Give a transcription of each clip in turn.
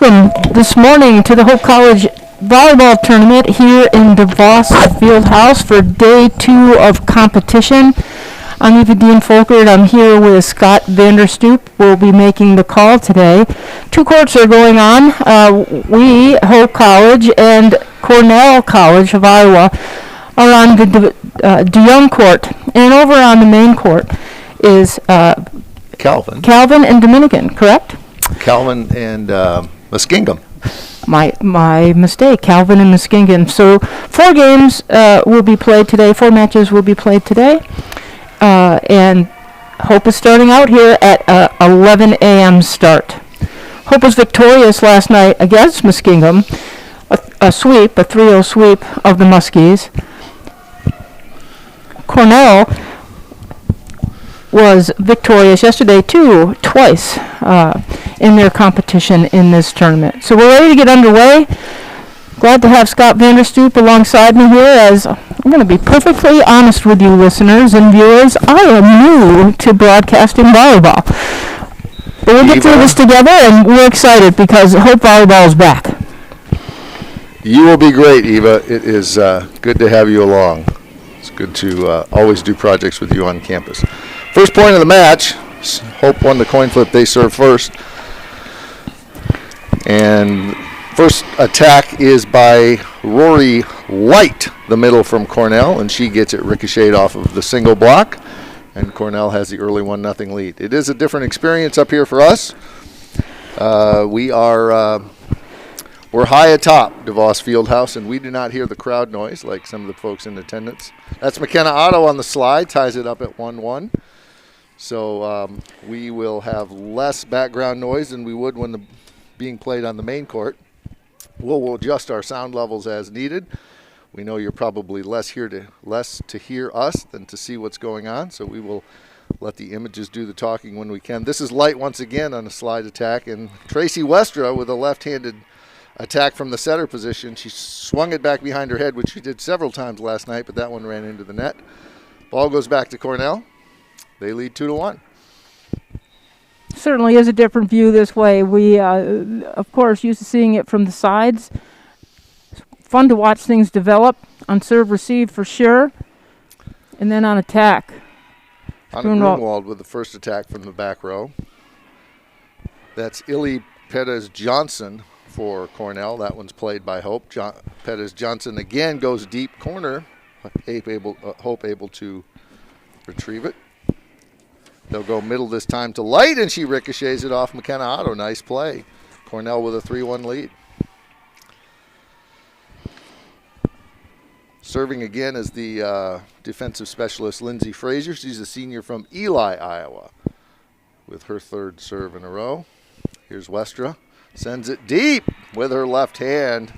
Welcome this morning to the Hope College Volleyball Tournament here in DeVos Fieldhouse for day 2 of competition. I'm Eva Dean Folkert. I'm here with Scott Vanderstoop. We'll be making the call today. 2 courts are going on. We, Hope College, and Cornell College of Iowa are on the DeYoung court. And over on the main court is Calvin and Dominican, correct? Calvin and Muskingum. My mistake, Calvin and Muskingum. So 4 games will be played today. 4 matches will be played today. And Hope is starting out here at 11 a.m. start. Hope was victorious last night against Muskingum. A sweep, a 3-0 sweep of the Muskies. Cornell was victorious yesterday too, twice in their competition in this tournament. So we're ready to get underway. Glad to have Scott Vanderstoop alongside me here. As I'm going to be perfectly honest with you listeners and viewers, I am new to broadcasting volleyball. But we'll get through this together, and we're excited because Hope Volleyball is back. You will be great, Eva. It is good to have you along. It's good to always do projects with you on campus. First point of the match, Hope won the coin flip. They serve first. And first attack is by Rory Light, the middle from Cornell, and she gets it ricocheted off of the single block, and Cornell has the early 1-0 lead. It is a different experience up here for us. We're high atop DeVos Fieldhouse, and we do not hear the crowd noise like some of the folks in attendance. That's McKenna Otto on the slide, ties it up at 1-1. So we will have less background noise than we would when being played on the main court. We'll adjust our sound levels as needed. We know you're probably less to hear us than to see what's going on, so we will let the images do the talking when we can. This is Light once again on a slide attack, and Tracy Westra with a left-handed attack from the setter position. She swung it back behind her head, which she did several times last night, but that one ran into the net. Ball goes back to Cornell. They lead 2-1. Certainly is a different view this way. We, of course, used to seeing it from the sides. It's fun to watch things develop on serve receive for sure, and then on attack. On Grunwald with the first attack from the back row. That's Illy Perez-Johnson for Cornell. That one's played by Hope. Perez-Johnson again goes deep corner. Hope able to retrieve it. They'll go middle this time to Light, and she ricochets it off McKenna Otto. Nice play. Cornell with a 3-1 lead. Serving again is the defensive specialist Lindsay Frazier. She's a senior from Ely, Iowa, with her 3rd serve in a row. Here's Westra. Sends it deep with her left hand.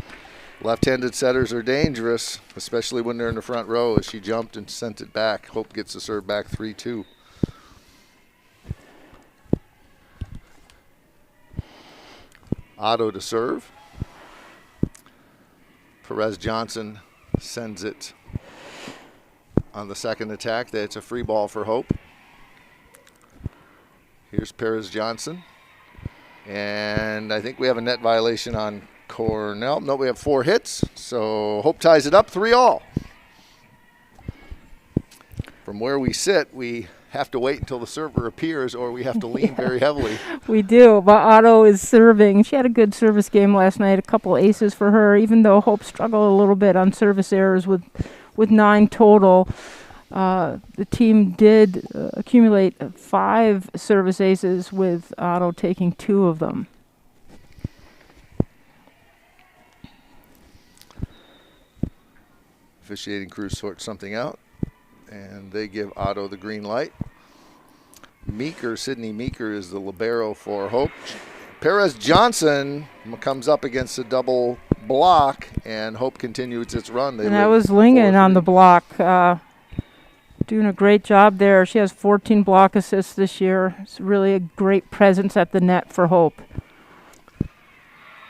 Left-handed setters are dangerous, especially when they're in the front row, as she jumped and sent it back. Hope gets the serve back 3-2. Otto to serve. Perez-Johnson sends it on the second attack. It's a free ball for Hope. Here's Perez-Johnson. And I think we have a net violation on Cornell. No, we have 4 hits. So Hope ties it up 3-all. From where we sit, we have to wait until the server appears, or we have to lean very heavily. We do, but Otto is serving. She had a good service game last night, a couple aces for her, even though Hope struggled a little bit on service errors with 9 total. The team did accumulate 5 service aces, with Otto taking 2 of them. Officiating crew sorts something out, and they give Otto the green light. Sydney Meeker is the libero for Hope. Perez-Johnson comes up against a double block, and Hope continues its run. And that was Lingen on the block, doing a great job there. She has 14 block assists this year. It's really a great presence at the net for Hope.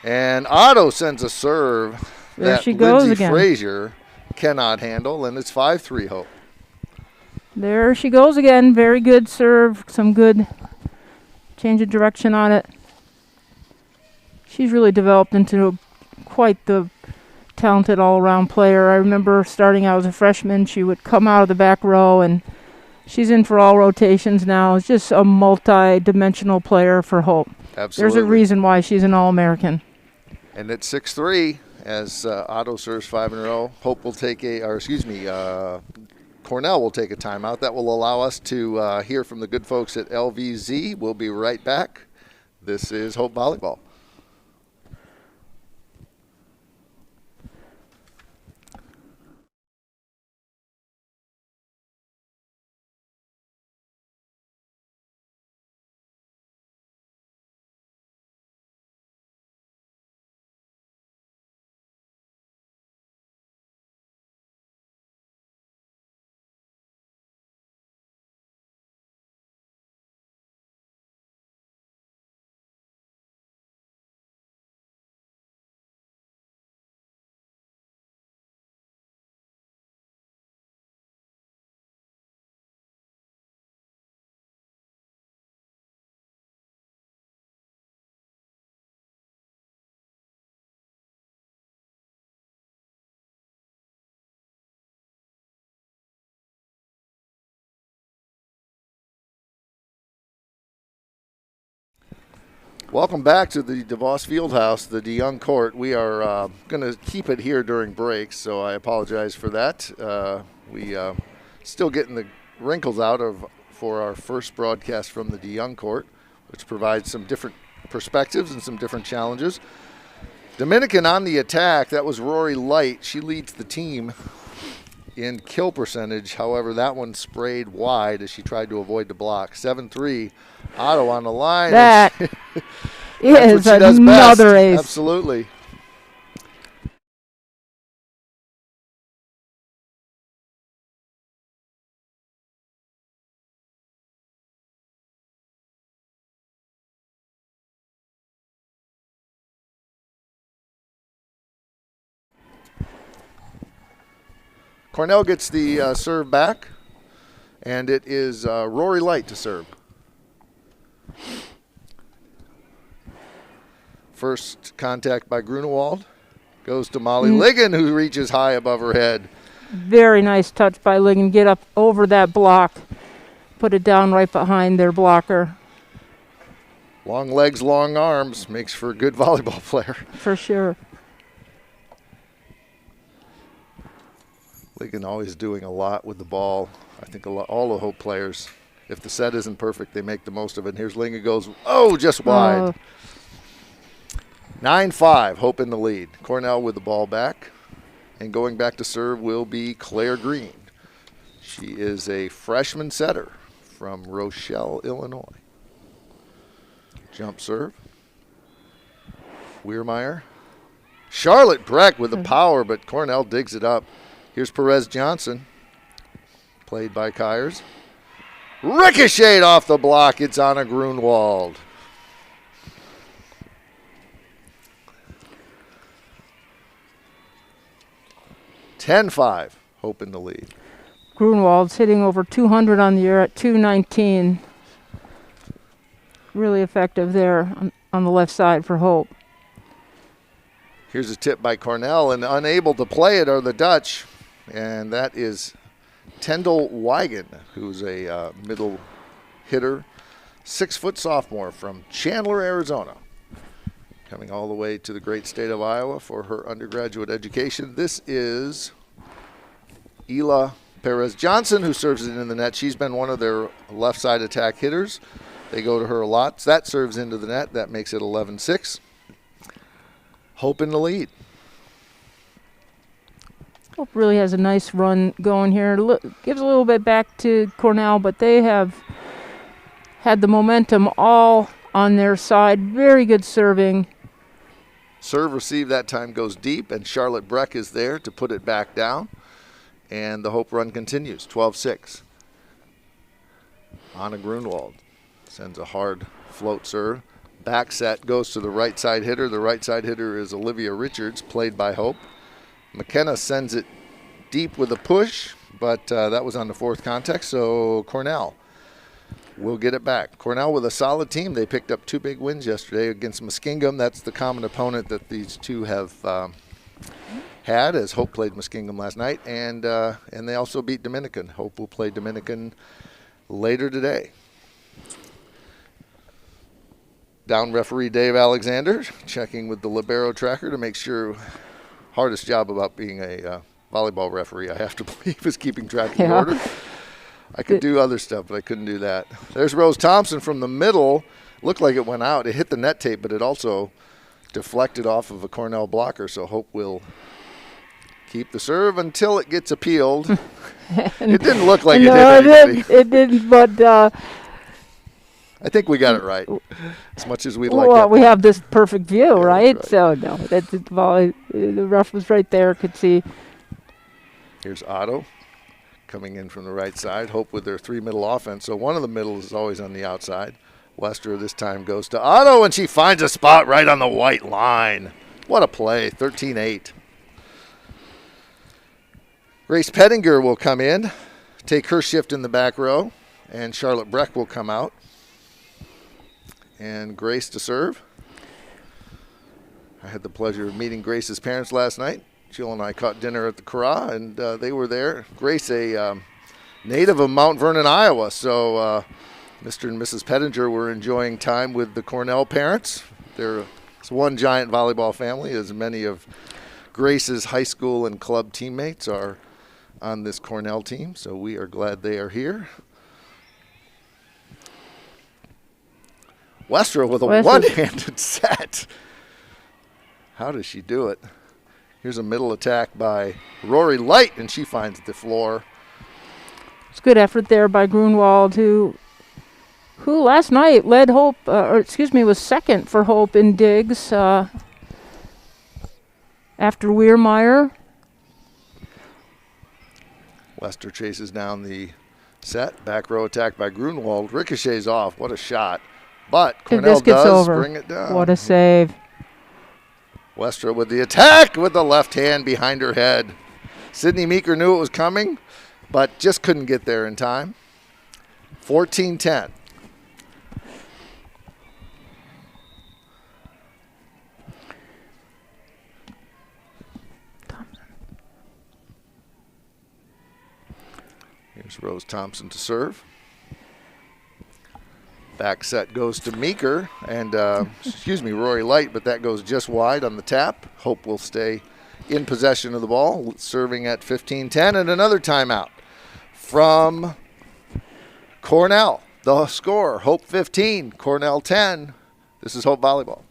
And Otto sends a serve there that she goes Lindsay again. Frazier cannot handle, and it's 5-3 Hope. There she goes again. Very good serve. Some good change of direction on it. she's really developed into quite the talented all-around player. I remember starting out as a freshman, she would come out of the back row, and she's in for all rotations now. It's just a multi-dimensional player for Hope. Absolutely. There's a reason why she's an All-American. And at 6-3, as Otto serves 5 in a row, Cornell will take a timeout. That will allow us to hear from the good folks at LVZ. We'll be right back. This is Hope Volleyball. Welcome back to the DeVos Fieldhouse, the DeYoung Court. We are going to keep it here during breaks, so I apologize for that. We still getting the wrinkles out for our first broadcast from the DeYoung Court, which provides some different perspectives and some different challenges. Dominican on the attack. That was Rory Light. She leads the team in kill percentage. However, that one sprayed wide as she tried to avoid the block. 7-3. Otto on the line. That is another ace. Absolutely. Cornell gets the serve back, and it is Rory Light to serve. First contact by Grunewald goes to Molly Ligon, who reaches high above her head. Very nice touch by Ligon. Get up over that block, put it down right behind their blocker. Long legs, long arms, makes for a good volleyball player. For sure. Ligon always doing a lot with the ball. I think all the Hope players, if the set isn't perfect, they make the most of it. And here's Ligon goes, just wide. 9-5, Hope in the lead. Cornell with the ball back. And going back to serve will be Claire Green. She is a freshman setter from Rochelle, Illinois. Jump serve. Weirmeyer. Charlotte Breck with the power, but Cornell digs it up. Here's Perez Johnson, played by Kyers. Ricocheted off the block. It's Anna Grunewald. (10-5), Hope in the lead. Grunewald's hitting over 200 on the year at 219. Really effective there on the left side for Hope. Here's a tip by Cornell, and unable to play it are the Dutch. And that is Tendall Wigan, who's a middle hitter, 6-foot sophomore from Chandler, Arizona, coming all the way to the great state of Iowa for her undergraduate education. This is Ela Perez Johnson, who serves it in the net. She's been one of their left side attack hitters. They go to her a lot. That serves into the net. That makes it 11-6. Hope in the lead. Hope really has a nice run going here. Gives a little bit back to Cornell, but they have had the momentum all on their side. Very good serving. Serve received that time goes deep, and Charlotte Breck is there to put it back down. And the Hope run continues, 12-6. Anna Grunewald sends a hard float serve. Back set goes to the right side hitter. The right side hitter is Olivia Richards, played by Hope. McKenna sends it deep with a push, but that was on the fourth contact, so Cornell will get it back. Cornell with a solid team. They picked up 2 big wins yesterday against Muskingum. That's the common opponent that these two have had, as Hope played Muskingum last night, and they also beat Dominican. Hope will play Dominican later today. Down referee Dave Alexander checking with the libero tracker to make sure. Hardest job about being a volleyball referee, I have to believe, is keeping track of the order. I could do other stuff, but I couldn't do that. There's Rose Thompson from the middle. Looked like it went out. It hit the net tape, but it also deflected off of a Cornell blocker, so Hope will keep the serve until it gets appealed. It didn't look like it hit anybody. It didn't, but I think we got it right, as much as we'd like well, that. we have this perfect view, Yeah, right? that's right. So, no, the ref was right there, could see. Here's Otto coming in from the right side. Hope with their 3 middle offense. So one of the middles is always on the outside. Wester this time goes to Otto, and she finds a spot right on the white line. What a play, 13-8. Grace Pettinger will come in, take her shift in the back row, and Charlotte Breck will come out. And Grace to serve. I had the pleasure of meeting Grace's parents last night. Jill and I caught dinner at the Corral, and they were there. Grace, a native of Mount Vernon, Iowa. So Mr. and Mrs. Pettinger were enjoying time with the Cornell parents. It's one giant volleyball family, as many of Grace's high school and club teammates are on this Cornell team. So we are glad they are here. Westra with a one-handed set. How does she do it? Here's a middle attack by Rory Light, and she finds the floor. It's good effort there by Grunwald, who last night led Hope, was second for Hope in digs after Weirmeyer. Wester chases down the set. Back row attack by Grunwald. Ricochets off. What a shot. But Cornell does bring it down. What a save. Westra with the attack with the left hand behind her head. Sydney Meeker knew it was coming, but just couldn't get there in time. 14-10. Here's Rose Thompson to serve. Back set goes to Meeker, and Rory Light, but that goes just wide on the tap. Hope will stay in possession of the ball, serving at 15-10, and another timeout from Cornell. The score, Hope 15, Cornell 10. This is Hope Volleyball.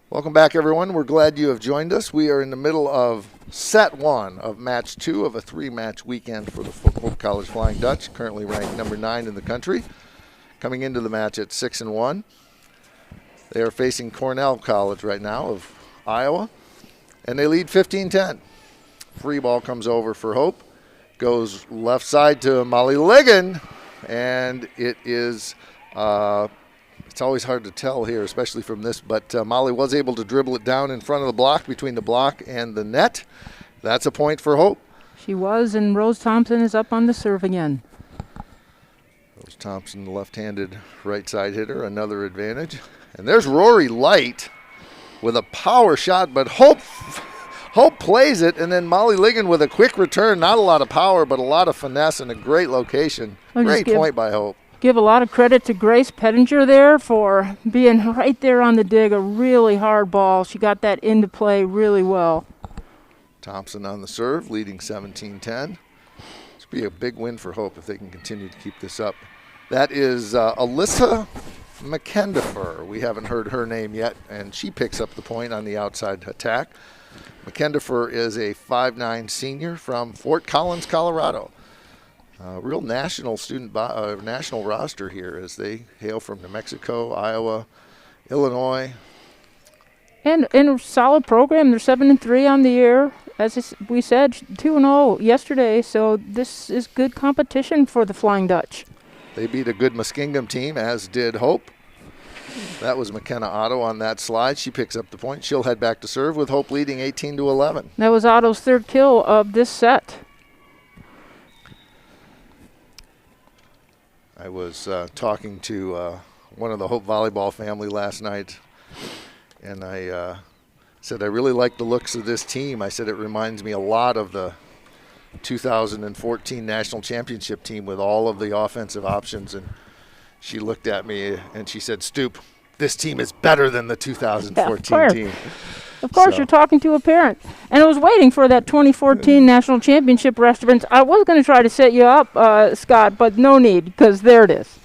Welcome back, everyone. We're glad you have joined us. We are in the middle of set 1 of match 2 of a 3-match weekend for the Hope College Flying Dutch, currently ranked number 9 in the country. Coming into the match at 6-1. They are facing Cornell College right now of Iowa, and they lead 15-10. Free ball comes over for Hope. Goes left side to Molly Ligon, and it is it's always hard to tell here, especially from this, but Molly was able to dribble it down in front of the block, between the block and the net. That's a point for Hope. She was, and Rose Thompson is up on the serve again. Rose Thompson, the left-handed right side hitter, another advantage. And there's Rory Light with a power shot, but Hope plays it, and then Molly Ligon with a quick return. Not a lot of power, but a lot of finesse and a great location. Great point by Hope. Give a lot of credit to Grace Pettinger there for being right there on the dig. A really hard ball. She got that into play really well. Thompson on the serve, leading 17-10. This will be a big win for Hope if they can continue to keep this up. That is Alyssa McKendifer. We haven't heard her name yet, and she picks up the point on the outside attack. McKendifer is a 5'9" senior from Fort Collins, Colorado. Real national national roster here as they hail from New Mexico, Iowa, Illinois. And in a solid program. They're 7-3 on the year. As we said, 2-0 yesterday, so this is good competition for the Flying Dutch. They beat a good Muskingum team, as did Hope. That was McKenna Otto on that slide. She picks up the point. She'll head back to serve with Hope leading 18-11. That was Otto's third kill of this set. I was talking to one of the Hope volleyball family last night, and I said, I really like the looks of this team. I said, it reminds me a lot of the 2014 National Championship team with all of the offensive options. And she looked at me and she said, Stoop, this team is better than the 2014 team. Of course, you're talking to a parent. And I was waiting for that 2014 National Championship reference. I was going to try to set you up, Scott, but no need, because there it is.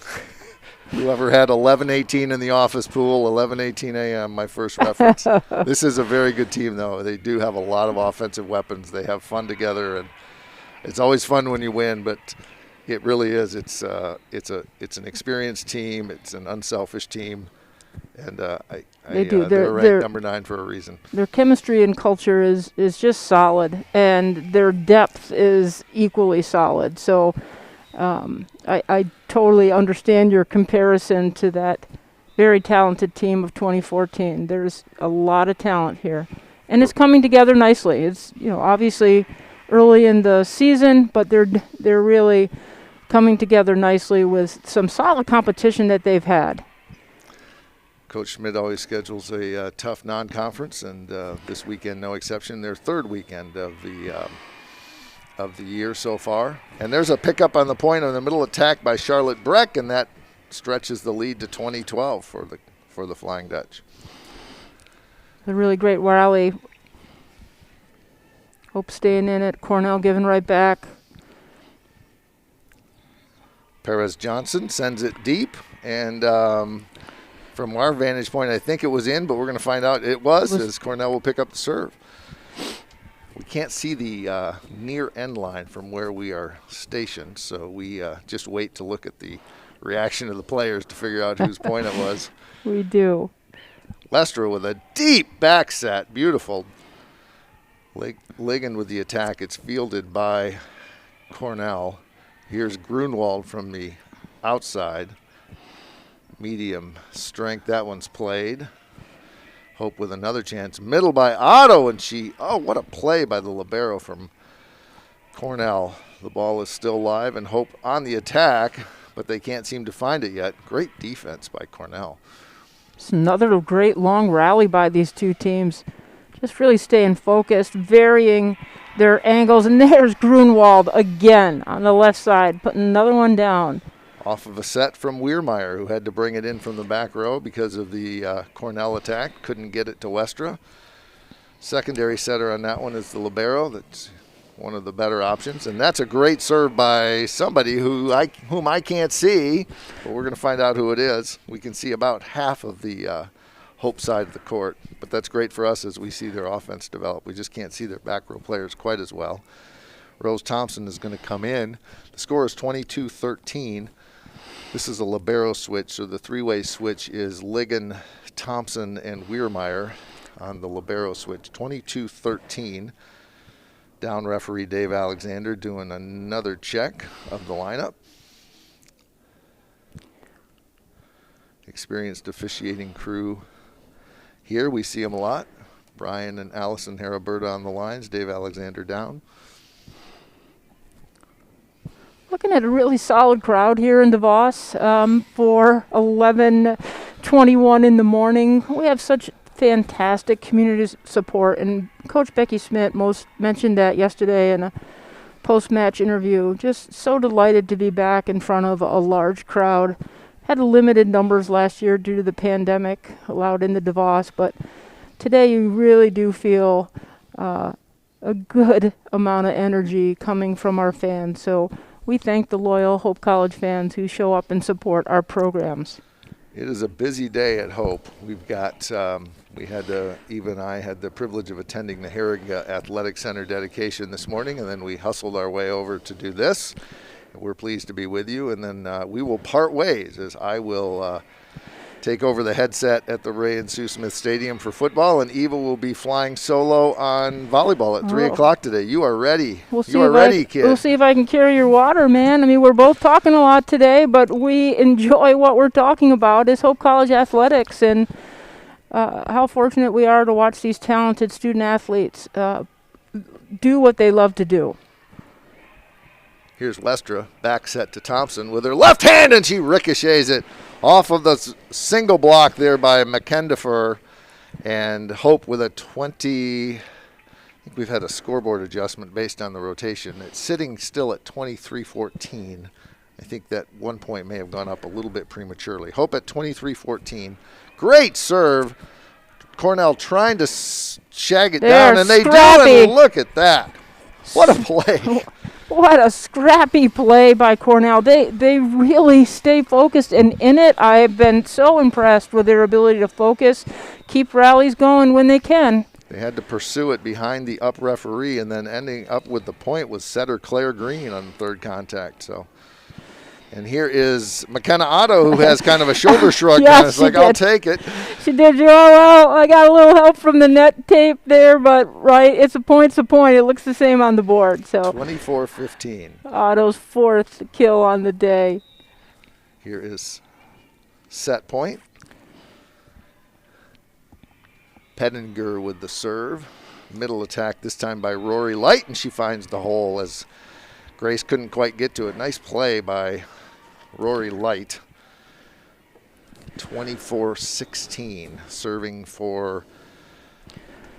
Whoever had 11:18 in the office pool, 11:18 a.m., my first reference. This is a very good team, though. They do have a lot of offensive weapons. They have fun together, and it's always fun when you win, but it really is. It's an experienced team. It's an unselfish team, and they're ranked number 9 for a reason. Their chemistry and culture is just solid, and their depth is equally solid. So I totally understand your comparison to that very talented team of 2014. There's a lot of talent here, and it's coming together nicely. It's obviously early in the season, but they're really coming together nicely with some solid competition that they've had. Coach Schmidt always schedules a tough non-conference, and this weekend no exception. Their third weekend of the year so far. And there's a pickup on the point on the middle attack by Charlotte Breck, and that stretches the lead to 20-12 for the Flying Dutch. A really great rally. Hope staying in it. Cornell giving right back. Perez Johnson sends it deep, and from our vantage point, I think it was in, but we're going to find out it was as Cornell will pick up the serve. We can't see the near end line from where we are stationed, so we just wait to look at the reaction of the players to figure out whose point it was. We do. Lestra with a deep back set. Beautiful. Ligon with the attack. It's fielded by Cornell. Here's Grunwald from the outside. Medium strength. That one's played. Hope with another chance. Middle by Otto, and what a play by the libero from Cornell. The ball is still live, and Hope on the attack, but they can't seem to find it yet. Great defense by Cornell. It's another great long rally by these two teams. Just really staying focused, varying their angles, and there's Grunwald again on the left side, putting another one down. Off of a set from Weirmeyer, who had to bring it in from the back row because of the Cornell attack. Couldn't get it to Westra. Secondary setter on that one is the libero. That's one of the better options. And that's a great serve by somebody whom I can't see, but we're going to find out who it is. We can see about half of the Hope side of the court, but that's great for us as we see their offense develop. We just can't see their back row players quite as well. Rose Thompson is going to come in. The score is 22-13. This is a libero switch, so the three-way switch is Ligon, Thompson, and Weirmeyer on the libero switch. 22-13. Down referee Dave Alexander doing another check of the lineup. Experienced officiating crew here. We see them a lot. Brian and Allison Haraberta on the lines. Dave Alexander down. Looking at a really solid crowd here in DeVos for 11:21 in the morning. We have such fantastic community support. And Coach Becky Schmidt mentioned that yesterday in a post-match interview. Just so delighted to be back in front of a large crowd. Had limited numbers last year due to the pandemic allowed in the DeVos, but today you really do feel a good amount of energy coming from our fans. So we thank the loyal Hope College fans who show up and support our programs. It is a busy day at Hope. We've got, Eva and I had the privilege of attending the Herrig Athletic Center dedication this morning, and then we hustled our way over to do this. We're pleased to be with you, and then we will part ways as I will take over the headset at the Ray and Sue Smith Stadium for football, and Eva will be flying solo on volleyball at 3 o'clock today. You are ready. You are ready, kid. We'll see if I can carry your water, man. I mean, we're both talking a lot today, but we enjoy what we're talking about is Hope College athletics and how fortunate we are to watch these talented student athletes do what they love to do. Here's Westra, back set to Thompson with her left hand, and she ricochets it off of the single block there by McKendifer, and Hope with a 20. I think we've had a scoreboard adjustment based on the rotation. It's sitting still at 23-14. I think that 1 point may have gone up a little bit prematurely. Hope at 23-14. Great serve. Cornell trying to shag it down, and they scrappy. do, and look at that. What a play. What a scrappy play by Cornell. They really stay focused and in it. I've been so impressed with their ability to focus, keep rallies going when they can. They had to pursue it behind the up referee, and then ending up with the point was setter Claire Green on the third contact. So, and here is McKenna Otto, who has kind of a shoulder shrug. Yeah, It's like, I'll take it. She did. Oh, well, I got a little help from the net tape there, but right, it's a point. It looks the same on the board. So 24-15. Otto's fourth kill on the day. Here is set point. Pettinger with the serve. Middle attack this time by Rory Light, and she finds the hole as Grace couldn't quite get to it. Nice play by Rory Light. 24-16. Serving for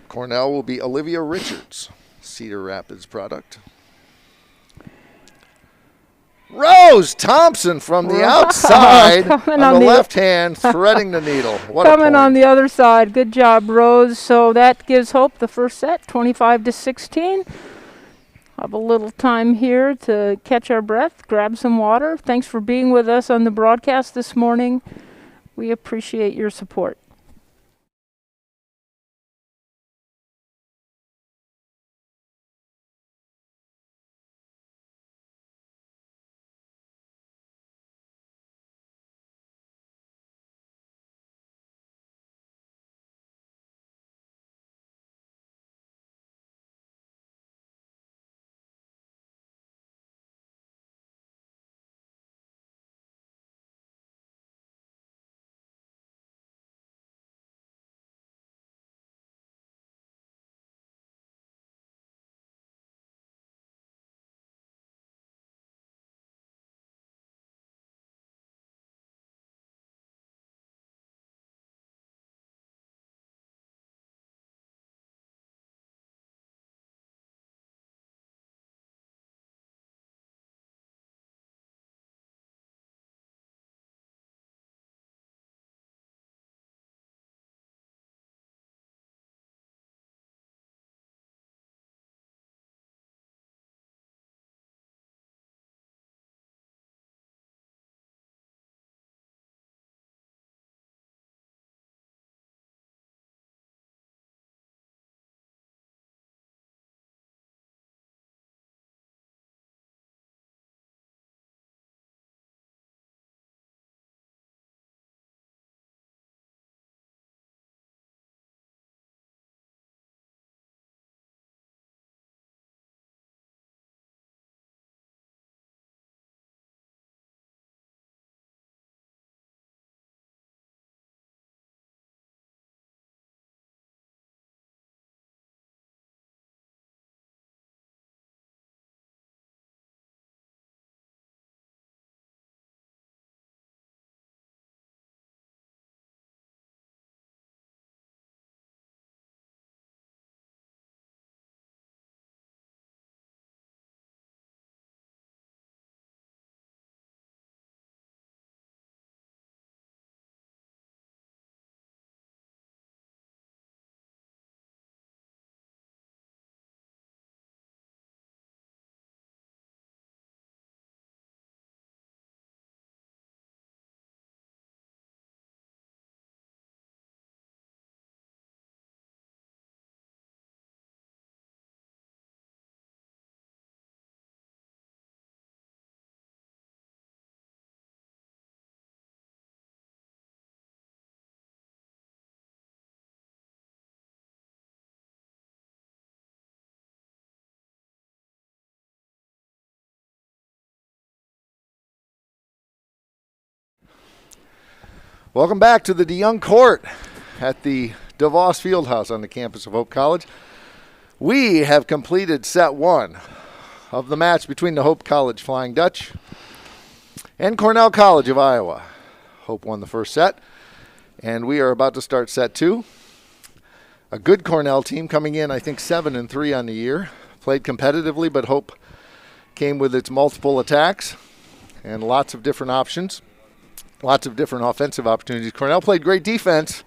Cornell will be Olivia Richards, Cedar Rapids product. Rose Thompson from the outside on the left hand, threading the needle. What a point. Coming on the other side. Good job, Rose. So that gives Hope the first set, 25-16. Have a little time here to catch our breath, grab some water. Thanks for being with us on the broadcast this morning. We appreciate your support. Welcome back to the DeYoung Court at the DeVos Fieldhouse on the campus of Hope College. We have completed set one of the match between the Hope College Flying Dutch and Cornell College of Iowa. Hope won the first set, and we are about to start set two. A good Cornell team coming in, I think, 7-3 on the year. Played competitively, but Hope came with its multiple attacks and lots of different options. Lots of different offensive opportunities. Cornell played great defense,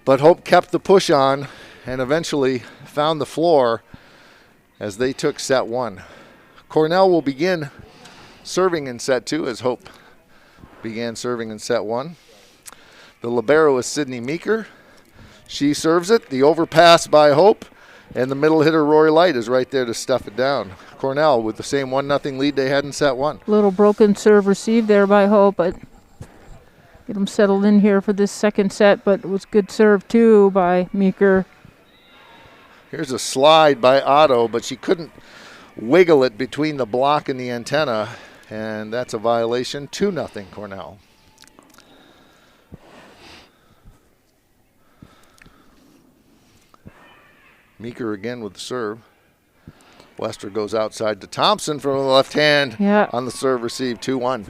but Hope kept the push on and eventually found the floor as they took set one. Cornell will begin serving in set two as Hope began serving in set one. The libero is Sydney Meeker. She serves it. The overpass by Hope, and the middle hitter, Rory Light, is right there to stuff it down. Cornell with the same 1-0 lead they had in set one. Little broken serve received there by Hope, but get them settled in here for this second set, but it was good serve too by Meeker. Here's a slide by Otto, but she couldn't wiggle it between the block and the antenna, and that's a violation. 2-0 Cornell. Meeker again with the serve. Wester goes outside to Thompson from the left hand on the serve receive. 2-1.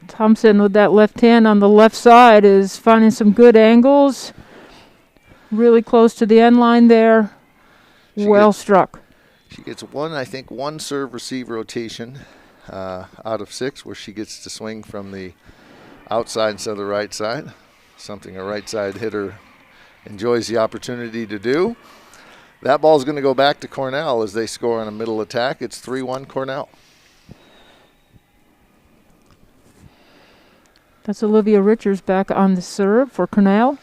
Thompson with that left hand on the left side is finding some good angles. Really close to the end line there. Well struck. She gets one serve receive rotation out of 6 where she gets to swing from the outside instead of the right side. Something a right side hitter enjoys the opportunity to do. That ball is going to go back to Cornell as they score on a middle attack. It's 3-1 Cornell. That's Olivia Richards back on the serve for Cornell.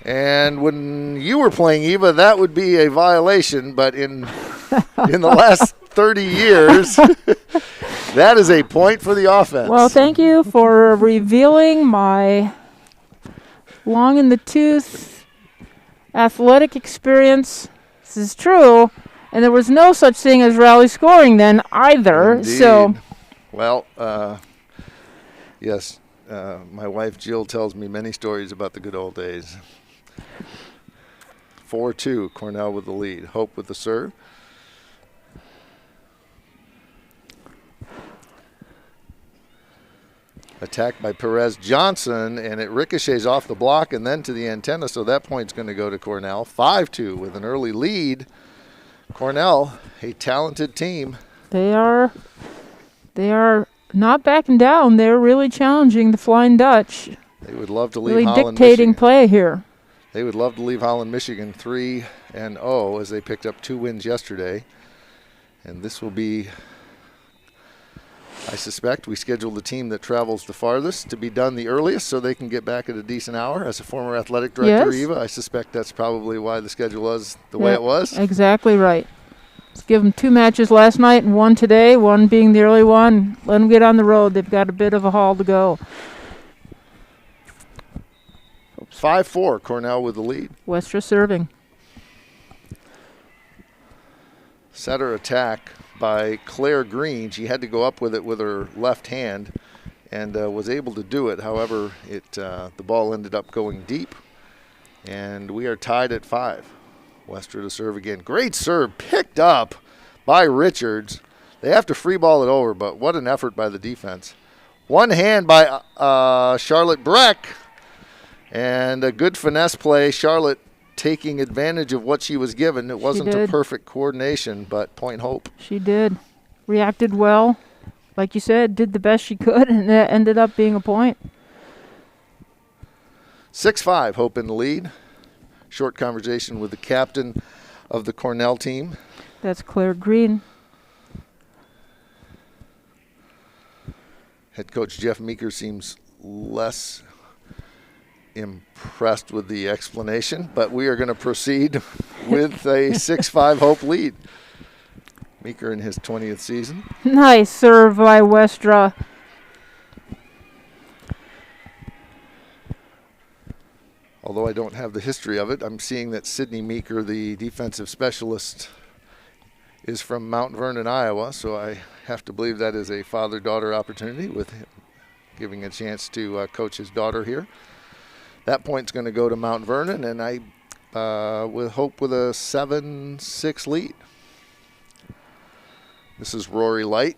And when you were playing, Eva, that would be a violation, but in the last 30 years, that is a point for the offense. Well, thank you for revealing my long in the tooth athletic experience. This is true, and there was no such thing as rally scoring then either. Indeed. So, well, yes, my wife Jill tells me many stories about the good old days. 4-2, Cornell with the lead. Hope with the serve. Attacked by Perez Johnson, and it ricochets off the block and then to the antenna, so that point's going to go to Cornell. 5-2 with an early lead. Cornell, a talented team. They are not backing down. They're really challenging the Flying Dutch. They would love to leave really Holland, dictating Michigan. Play here. They would love to leave Holland, Michigan 3-0 as they picked up 2 wins yesterday. And this will be, I suspect, we scheduled the team that travels the farthest to be done the earliest so they can get back at a decent hour. As a former athletic director, Yes. Eva, I suspect that's probably why the schedule was the way it was. Exactly right. Let's give them 2 matches last night and 1 today, 1 being the early one. Let them get on the road. They've got a bit of a haul to go. 5-4, Cornell with the lead. Westra serving. Setter attack by Claire Green. She had to go up with it with her left hand and was able to do it. However, the ball ended up going deep, and we are tied at 5. Westra to serve again. Great serve picked up by Richards. They have to free ball it over, but what an effort by the defense. One hand by Charlotte Breck, and a good finesse play. Charlotte taking advantage of what she was given. It wasn't a perfect coordination, but point Hope. She did. Reacted well. Like you said, did the best she could, and that ended up being a point. 6-5, Hope in the lead. Short conversation with the captain of the Cornell team. That's Claire Green. Head coach Jeff Meeker seems less impressed with the explanation, but we are going to proceed with a 6-5 Hope lead. Meeker in his 20th season. Nice serve by Westra. Although I don't have the history of it, I'm seeing that Sydney Meeker, the defensive specialist, is from Mount Vernon, Iowa, so I have to believe that is a father-daughter opportunity with him giving a chance to coach his daughter here. That point's going to go to Mount Vernon, and I with Hope with a 7-6 lead. This is Rory Light.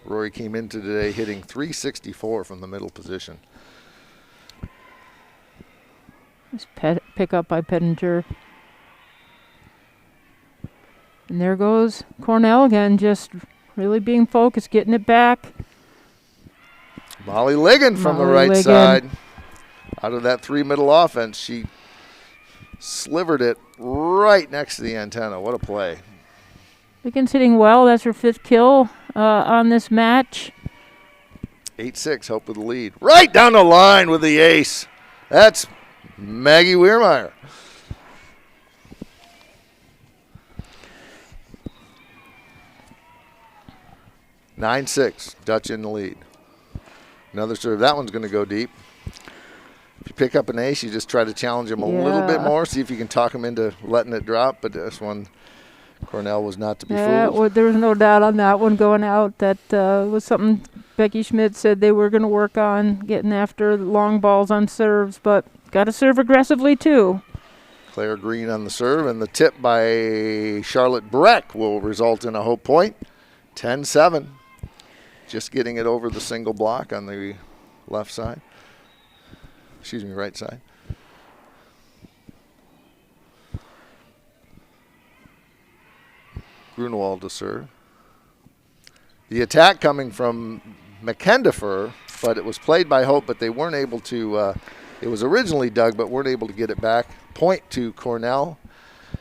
Rory came into today hitting .364 from the middle position. Nice pick up by Pettinger. And there goes Cornell again, just really being focused, getting it back. Molly Ligon from the right side. Out of that 3 middle offense, she slivered it right next to the antenna. What a play. Ligon's hitting well. That's her 5th kill on this match. 8-6, Hope with the lead. Right down the line with the ace. That's Maggie Weirmeyer. (9-6), Dutch in the lead. Another serve. That one's going to go deep. If you pick up an ace, you just try to challenge him a little bit more, see if you can talk him into letting it drop. But this one, Cornell was not to be fooled. Well, there was no doubt on that one going out. That was something Becky Schmidt said they were going to work on, getting after the long balls on serves, but got to serve aggressively too. Claire Green on the serve, and the tip by Charlotte Breck will result in a Hope point. 10-7. Just getting it over the single block on the left side. Excuse me, right side. Grunewald to serve. The attack coming from McKendifer, but it was played by Hope, but they weren't able to, it was originally dug, but weren't able to get it back. Point to Cornell.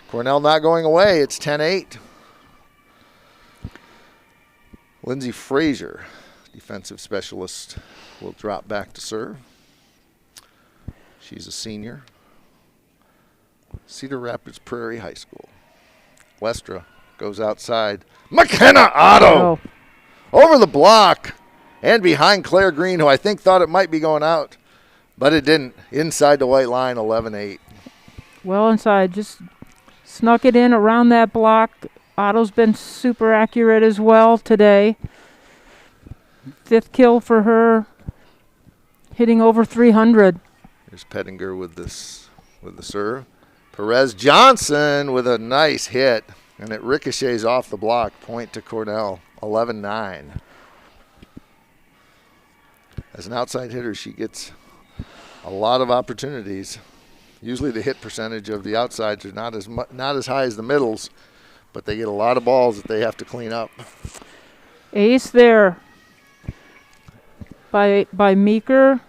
Cornell not going away. It's 10-8. Lindsay Frazier, defensive specialist, will drop back to serve. She's a senior. Cedar Rapids Prairie High School. Westra goes outside. McKenna Otto over the block and behind Claire Green, who I think thought it might be going out, but it didn't. Inside the white line, 11-8. Well inside, just snuck it in around that block. Otto's been super accurate as well today. 5th kill for her, hitting over 300. Here's Pettinger with the serve. Perez Johnson with a nice hit, and it ricochets off the block. Point to Cornell, 11-9. As an outside hitter, she gets a lot of opportunities. Usually the hit percentage of the outsides are not as high as the middles, but they get a lot of balls that they have to clean up. Ace there by Meeker.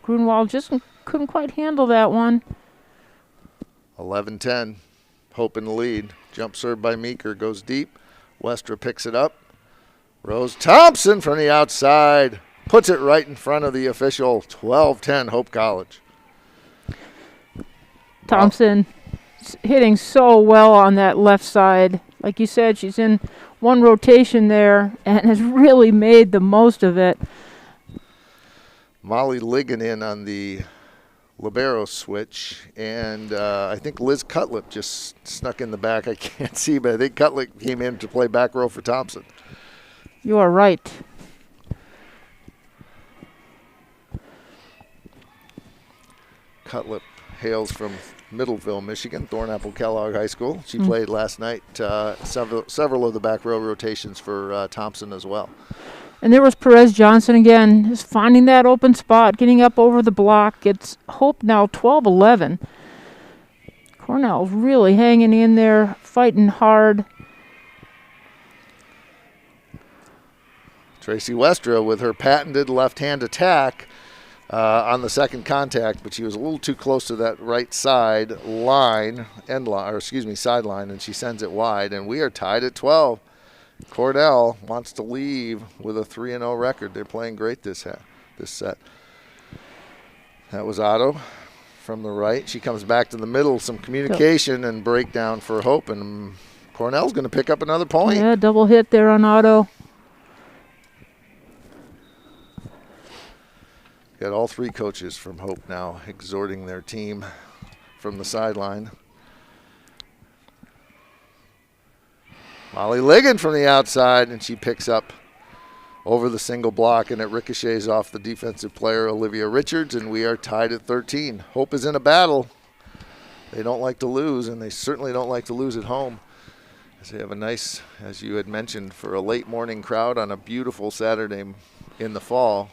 Grunewald just couldn't quite handle that one. 11-10. Hope in the lead. Jump serve by Meeker goes deep. Westra picks it up. Rose Thompson from the outside puts it right in front of the official. 12-10 Hope College. Thompson hitting so well on that left side. Like you said, she's in one rotation there and has really made the most of it. Molly Ligon in on the libero switch, and I think Liz Cutlip just snuck in the back. I can't see, but I think Cutlip came in to play back row for Thompson. You are right. Cutlip hails from Middleville, Michigan, Thornapple Kellogg High School. She played last night several of the back row rotations for Thompson as well. And there was Perez Johnson again, just finding that open spot, getting up over the block. It's Hope now 12-11. Cornell's really hanging in there, fighting hard. Tracy Westra with her patented left-hand attack on the second contact, but she was a little too close to that right side line, sideline, and she sends it wide, and we are tied at 12. Cornell wants to leave with a 3-0 record. They're playing great this set. That was Otto from the right. She comes back to the middle, some communication and breakdown for Hope, and Cornell's going to pick up another point. Yeah, double hit there on Otto. Got all three coaches from Hope now exhorting their team from the sideline. Molly Ligon from the outside, and she picks up over the single block, and it ricochets off the defensive player, Olivia Richards, and we are tied at 13. Hope is in a battle. They don't like to lose, and they certainly don't like to lose at home. As they have a nice, as you had mentioned, for a late morning crowd on a beautiful Saturday in the fall.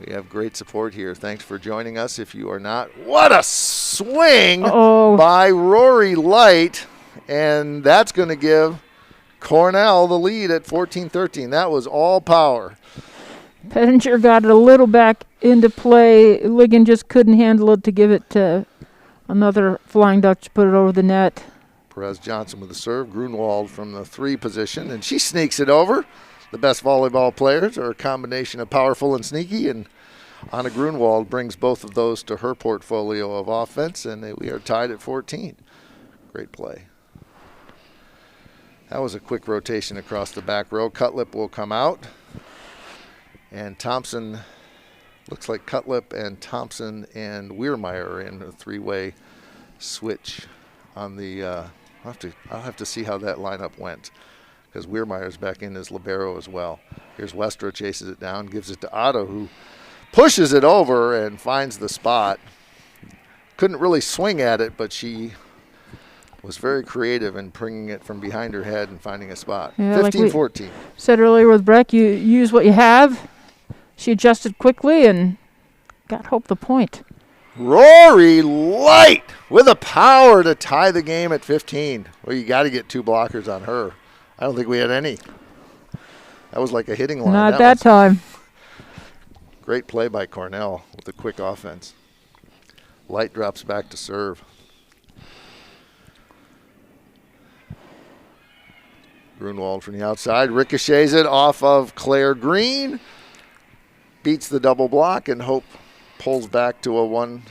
We have great support here. Thanks for joining us. If you are not, what a swing by Rory Light, and that's going to give Cornell the lead at 14-13. That was all power. Pettinger got it a little back into play. Ligon just couldn't handle it to give it to another Flying Dutch, put it over the net. Perez Johnson with the serve. Grunwald from the 3 position, and she sneaks it over. The best volleyball players are a combination of powerful and sneaky, and Anna Grunwald brings both of those to her portfolio of offense, and we are tied at 14. Great play. That was a quick rotation across the back row. Cutlip will come out. And Thompson, looks like Cutlip and Thompson and Weirmeyer are in a 3-way switch on the, I'll have to see how that lineup went, because Weirmeyer's back in as libero as well. Here's Westra, chases it down, gives it to Otto, who pushes it over and finds the spot. Couldn't really swing at it, but she was very creative in bringing it from behind her head and finding a spot. Yeah, 15-14. Like said earlier with Breck, you use what you have. She adjusted quickly and got Hope the point. Rory Light with the power to tie the game at 15. Well, you got to get 2 blockers on her. I don't think we had any. That was like a hitting line. Not that time. Great play by Cornell with a quick offense. Light drops back to serve. Grunwald from the outside, ricochets it off of Claire Green, beats the double block, and Hope pulls back to a 1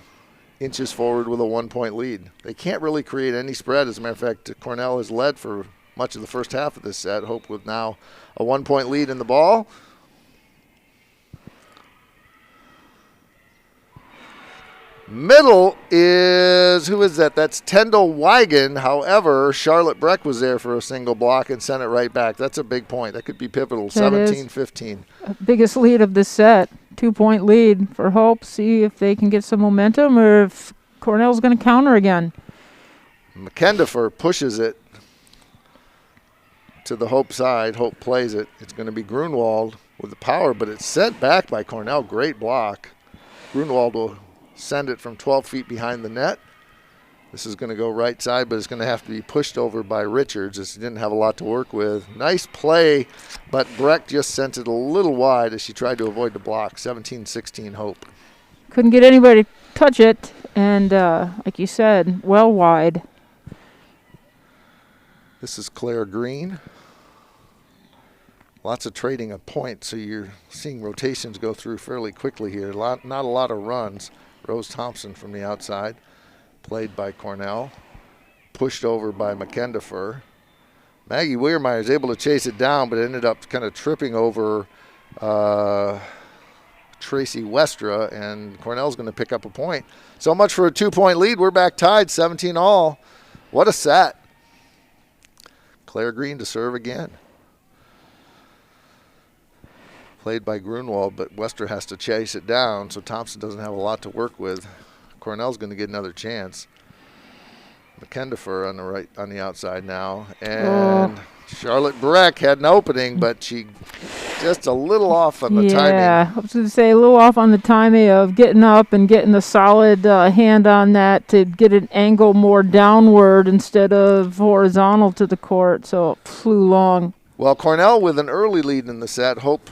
inches forward with a 1-point lead. They can't really create any spread. As a matter of fact, Cornell has led for much of the first half of this set. Hope with now a 1-point lead in the ball. Middle is, who is that? That's Tyndall Wigan. However, Charlotte Breck was there for a single block and sent it right back. That's a big point. That could be pivotal. 17-15. Biggest lead of the set. 2-point lead for Hope. See if they can get some momentum or if Cornell's going to counter again. McKendifer pushes it to the Hope side. Hope plays it. It's going to be Grunwald with the power, but it's sent back by Cornell. Great block. Grunwald will send it from 12 feet behind the net. This is going to go right side, but it's going to have to be pushed over by Richards as he didn't have a lot to work with. Nice play, but Breck just sent it a little wide as she tried to avoid the block. 17-16 Hope. Couldn't get anybody to touch it, and like you said, well wide. This is Claire Green. Lots of trading of points, so you're seeing rotations go through fairly quickly here. Not a lot of runs. Rose Thompson from the outside, played by Cornell, pushed over by McKendifer. Maggie Weirmeyer is able to chase it down, but ended up kind of tripping over Tracy Westra, and Cornell's going to pick up a point. So much for a 2-point lead. We're back tied, 17-all. What a set. Claire Green to serve again. Played by Grunwald, but Wester has to chase it down, so Thompson doesn't have a lot to work with. Cornell's going to get another chance. McKendifer on the right, on the outside now, and Charlotte Breck had an opening, but she just a little off on the timing. Yeah, I was going to say a little off on the timing of getting up and getting the solid hand on that to get an angle more downward instead of horizontal to the court, so it flew long. Well, Cornell with an early lead in the set. Hope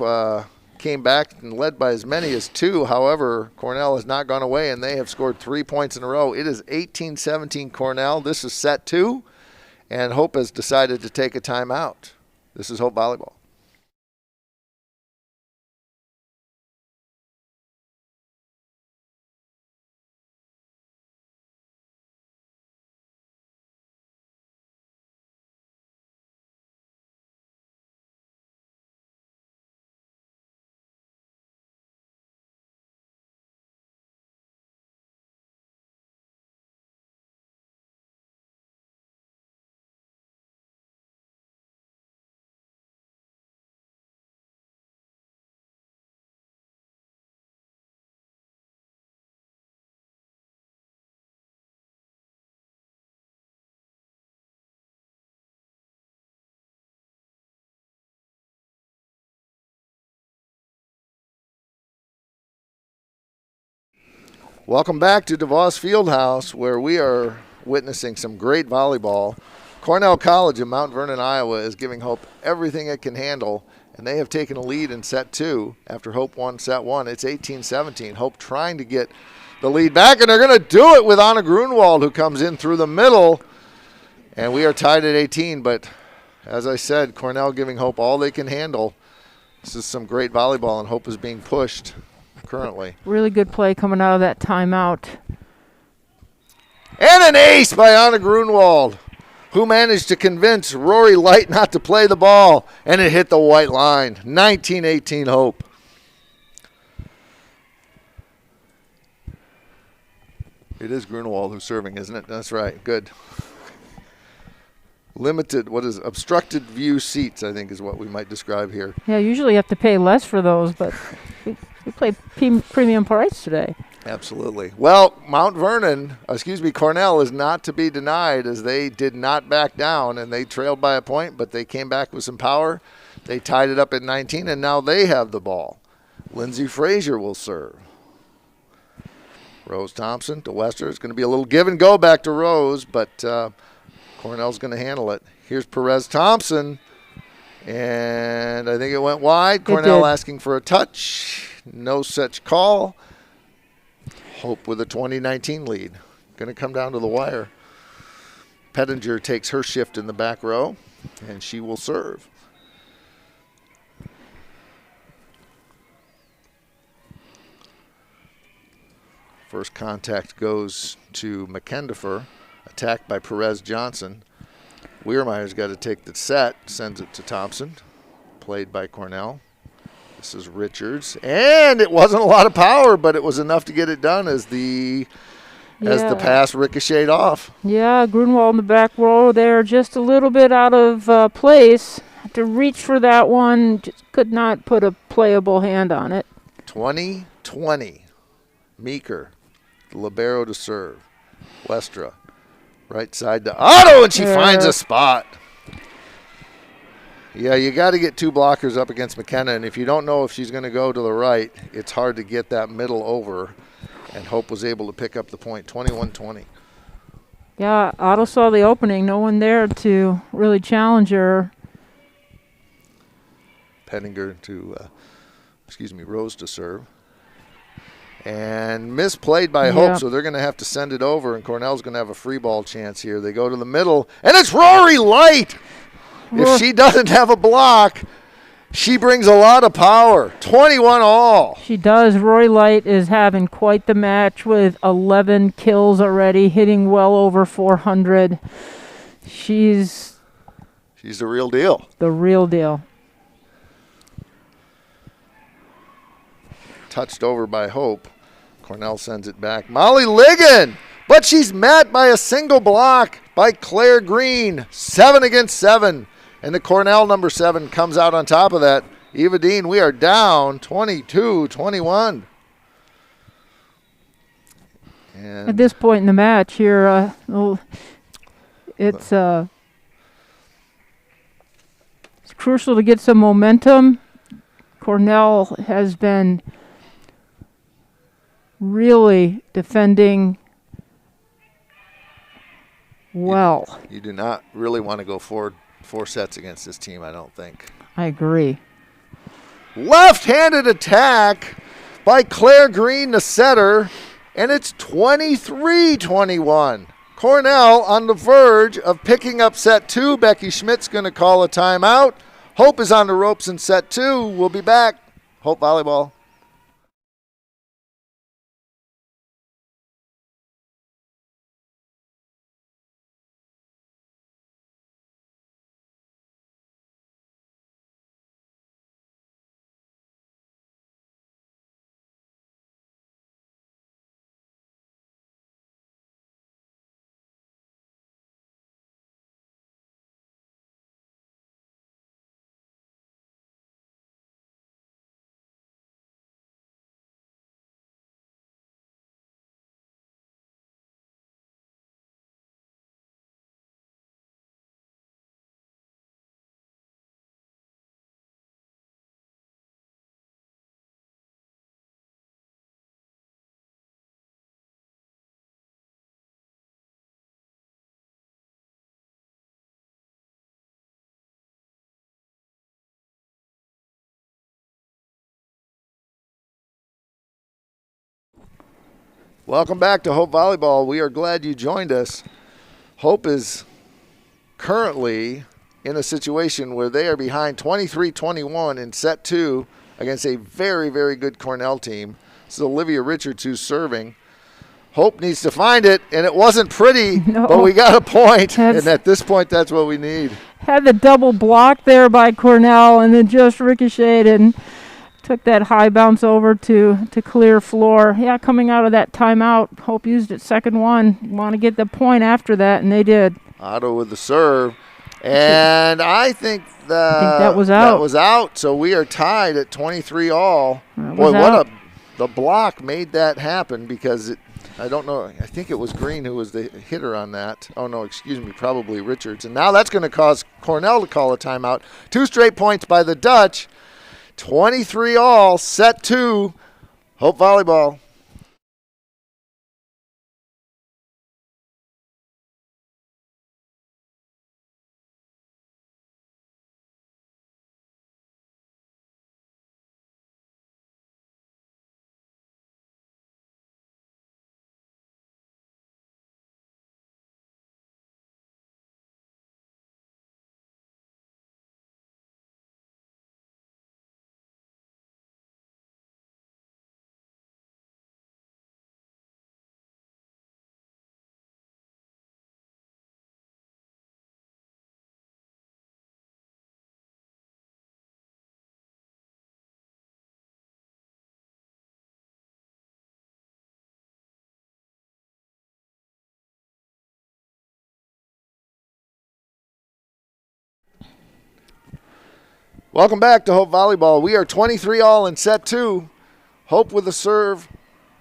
came back and led by as many as 2. However, Cornell has not gone away, and they have scored 3 points in a row. It is 18-17 Cornell. This is set 2, and Hope has decided to take a timeout. This is Hope Volleyball. Welcome back to DeVos Fieldhouse, where we are witnessing some great volleyball. Cornell College in Mount Vernon, Iowa is giving Hope everything it can handle, and they have taken a lead in set 2 after Hope won set 1. It's 18-17. Hope trying to get the lead back, and they're going to do it with Anna Grunwald, who comes in through the middle, and we are tied at 18. But as I said, Cornell giving Hope all they can handle. This is some great volleyball, and Hope is being pushed currently. Really good play coming out of that timeout. And an ace by Anna Grunwald, who managed to convince Rory Light not to play the ball, and it hit the white line. 19-18 Hope. It is Grunwald who's serving, isn't it? That's right. Good. Limited, obstructed view seats, I think is what we might describe here. Yeah, usually you have to pay less for those, but we played premium price today. Absolutely. Well, Cornell is not to be denied, as they did not back down, and they trailed by a point, but they came back with some power. They tied it up at 19, and now they have the ball. Lindsay Frazier will serve. Rose Thompson to Wester. It's going to be a little give and go back to Rose, but Cornell's going to handle it. Here's Perez Thompson, and I think it went wide. Cornell asking for a touch. No such call. Hope with a 20-19 lead. Going to come down to the wire. Pettinger takes her shift in the back row, and she will serve. First contact goes to McKendifer. Attacked by Perez Johnson. Weirmeyer's got to take the set. Sends it to Thompson. Played by Cornell. This is Richards. And it wasn't a lot of power, but it was enough to get it done as the pass ricocheted off. Yeah, Grunwald in the back row there, just a little bit out of place. Had to reach for that one. Just could not put a playable hand on it. 20-20. Meeker, the libero to serve. Westra. Right side to Otto, and she finds a spot. Yeah, you got to get two blockers up against McKenna, and if you don't know if she's going to go to the right, it's hard to get that middle over, and Hope was able to pick up the point, 21-20. Yeah, Otto saw the opening. No one there to really challenge her. Pettinger to, Rose to serve. And misplayed by Hope, so they're going to have to send it over, and Cornell's going to have a free ball chance here. They go to the middle, and it's Rory Light. If she doesn't have a block, she brings a lot of power. 21-all. She does. Rory Light is having quite the match with 11 kills already, hitting well over 400. She's the real deal. The real deal. Touched over by Hope. Cornell sends it back. Molly Ligon, but she's met by a single block by Claire Green. 7 against 7. And the Cornell number 7 comes out on top of that. Eva Dean, we are down 22-21. And at this point in the match here, it's crucial to get some momentum. Cornell has been really defending well. You do not really want to go forward 4 sets against this team, I don't think. I agree. Left-handed attack by Claire Green, the setter, and it's 23-21. Cornell on the verge of picking up set 2. Becky Schmidt's going to call a timeout. Hope is on the ropes in set 2. We'll be back. Hope Volleyball. Welcome back to Hope Volleyball. We are glad you joined us. Hope is currently in a situation where they are behind 23-21 in set 2 against a very, very good Cornell team. This is Olivia Richards who's serving. Hope needs to find it, and it wasn't pretty, but we got a point, and at this point, that's what we need. Had the double block there by Cornell, and then just ricocheted and took that high bounce over to clear floor. Yeah, coming out of that timeout, Hope used it second one. Want to get the point after that, and they did. Otto with the serve. And I think that was out. That was out, so we are tied at 23 all. Boy, the block made that happen because I don't know. I think it was Green who was the hitter on that. Oh, no, excuse me, probably Richards. And now that's going to cause Cornell to call a timeout. 2 straight points by the Dutch. 23 all, set 2, Hope Volleyball. Welcome back to Hope Volleyball. We are 23 all in set 2. Hope with the serve.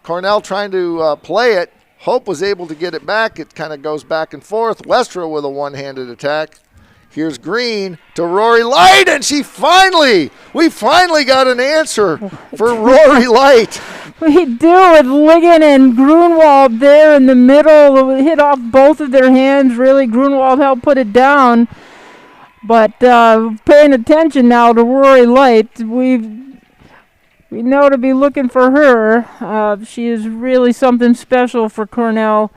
Cornell trying to play it. Hope was able to get it back. It kind of goes back and forth. Westra with a one-handed attack. Here's Green to Rory Light, and we finally got an answer for Rory Light. We do, with Ligon and Grunwald there in the middle. Hit off both of their hands, really. Grunwald helped put it down. But paying attention now to Rory Light, we know to be looking for her. She is really something special for Cornell.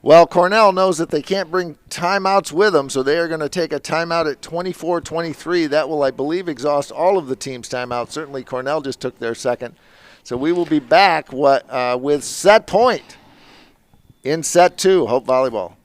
Well, Cornell knows that they can't bring timeouts with them, so they are going to take a timeout at 24-23. That will, I believe, exhaust all of the team's timeouts. Certainly Cornell just took their second. So we will be back with set point in set 2, Hope Volleyball.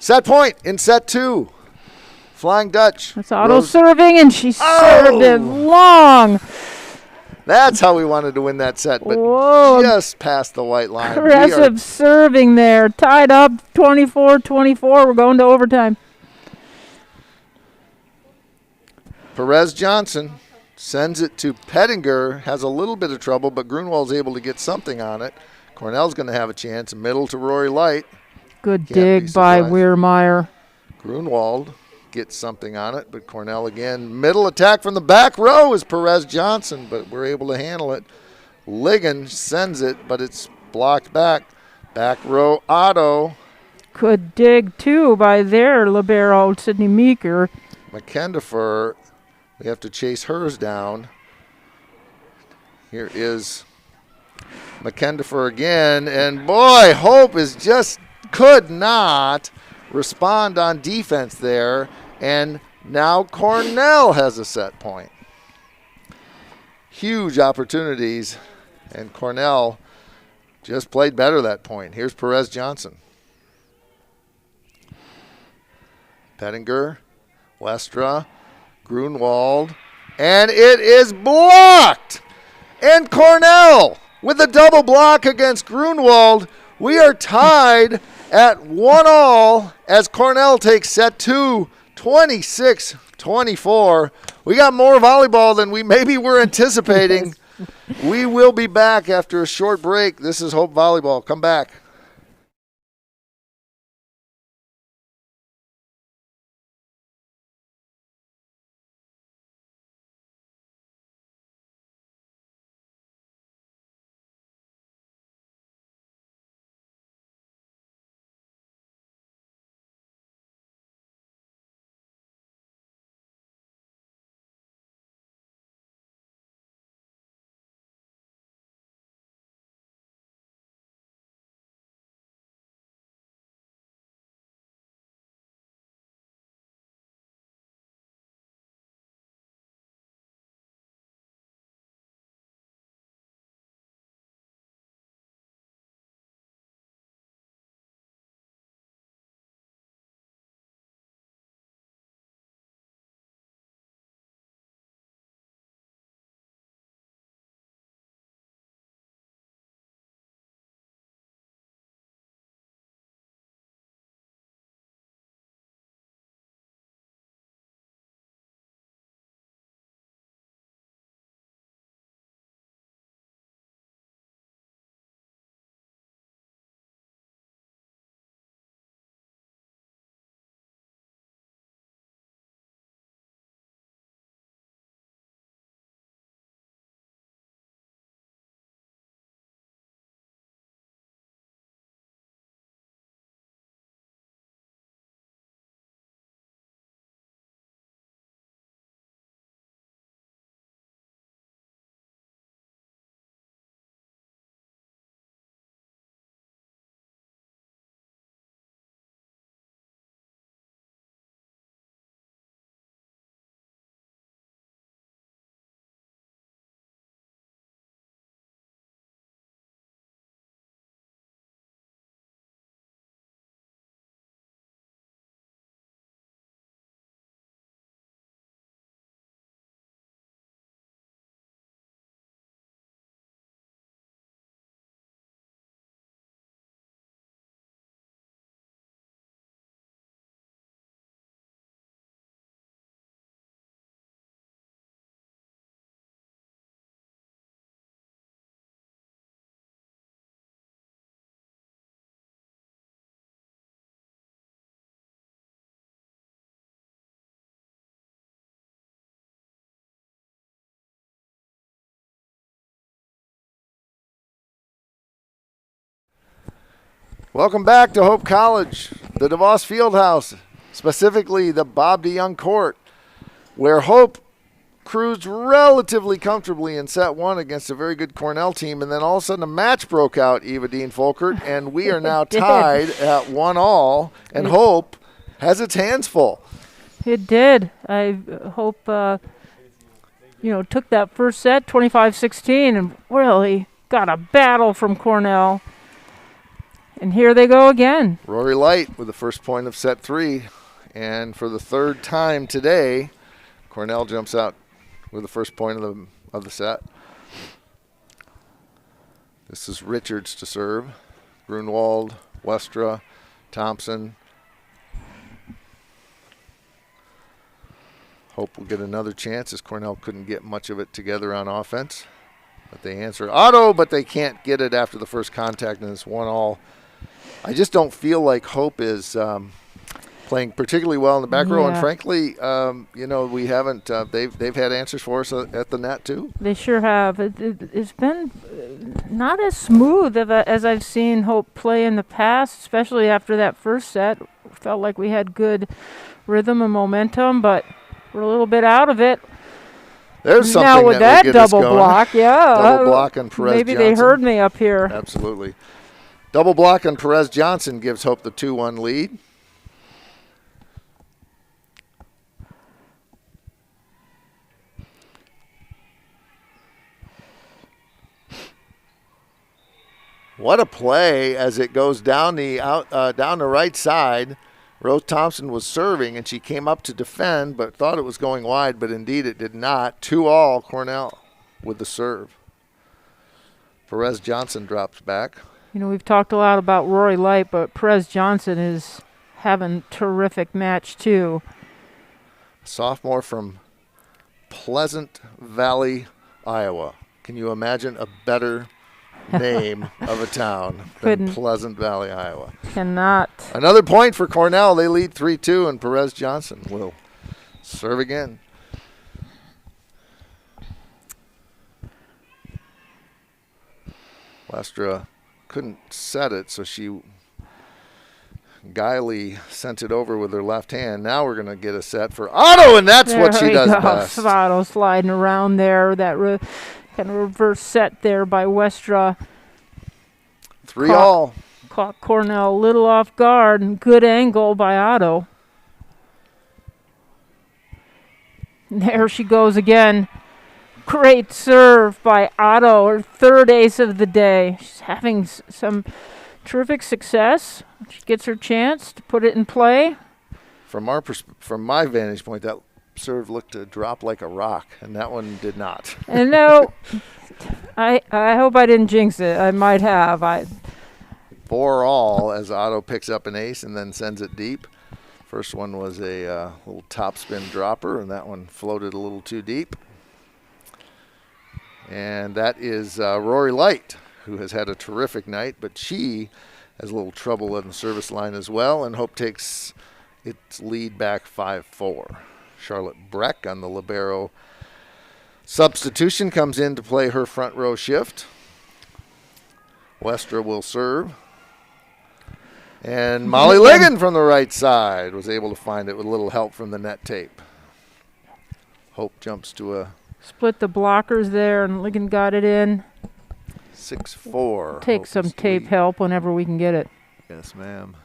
Set point in set 2. Flying Dutch. That's Otto serving, and she served it long. That's how we wanted to win that set, but just past the white line. Aggressive serving there. Tied up 24-24. We're going to overtime. Perez Johnson sends it to Pettinger. Has a little bit of trouble, but Grunwald's able to get something on it. Cornell's going to have a chance. Middle to Rory Light. Good dig by Weirmeyer. Grunwald gets something on it, but Cornell again. Middle attack from the back row is Perez Johnson, but we're able to handle it. Ligon sends it, but it's blocked back. Back row, Otto. Good dig, too, by their libero, Sydney Meeker. McKendifer, we have to chase hers down. Here is McKendifer again, and boy, Hope could not respond on defense there, and now Cornell has a set point. Huge opportunities, and Cornell just played better that point. Here's Perez Johnson. Pettinger, Westra, Grunwald, and it is blocked! And Cornell with a double block against Grunwald. We are tied at 1-all as Cornell takes set 2, 26-24. We got more volleyball than we maybe were anticipating. We will be back after a short break. This is Hope Volleyball. Come back. Welcome back to Hope College, the DeVos Fieldhouse, specifically the Bob DeYoung Court, where Hope cruised relatively comfortably in set one against a very good Cornell team, and then all of a sudden a match broke out, Eva Dean Folkert, and we are now tied at 1-1, and Hope has its hands full. It did. I hope, took that first set, 25-16, and really got a battle from Cornell. And here they go again. Rory Light with the first point of set three, and for the third time today, Cornell jumps out with the first point of the set. This is Richards to serve. Grunwald, Westra, Thompson. Hope will get another chance as Cornell couldn't get much of it together on offense. But they answer auto, but they can't get it after the first contact, and it's 1-1. I just don't feel like Hope is playing particularly well in the back row, and frankly, we haven't. They've had answers for us at the net too. They sure have. It's been not as smooth as I've seen Hope play in the past, especially after that first set. Felt like we had good rhythm and momentum, but we're a little bit out of it. There's something now with that that double block, double block on Perez maybe Johnson. They heard me up here. Absolutely. Double block on Perez Johnson gives Hope the 2-1 lead. What a play as it goes down the right side. Rose Thompson was serving, and she came up to defend, but thought it was going wide, but indeed it did not. 2-2 Cornell with the serve. Perez Johnson drops back. We've talked a lot about Rory Light, but Perez Johnson is having a terrific match too. Sophomore from Pleasant Valley, Iowa. Can you imagine a better name of a town than Couldn't. Pleasant Valley, Iowa? Cannot. Another point for Cornell. They lead 3-2, and Perez Johnson will serve again. Westra couldn't set it, so she Guiley sent it over with her left hand. Now we're going to get a set for Otto, and that's what she does best. Otto sliding around there. That kind of reverse set there by Westra. 3-all. Caught Cornell a little off guard, and good angle by Otto. And there she goes again. Great serve by Otto, her third ace of the day. She's having some terrific success. She gets her chance to put it in play. From my vantage point, that serve looked to drop like a rock, and that one did not. And no, I hope I didn't jinx it. I might have. 4-all as Otto picks up an ace and then sends it deep. First one was a little topspin dropper, and that one floated a little too deep. And that is Rory Light, who has had a terrific night, but she has a little trouble on the service line as well, and Hope takes its lead back 5-4. Charlotte Breck on the libero substitution comes in to play her front row shift. Westra will serve. And Molly Ligon from the right side was able to find it with a little help from the net tape. Hope jumps to a split the blockers there, and Ligon got it in. 6-4. Take some tape help whenever we can get it. Yes, ma'am.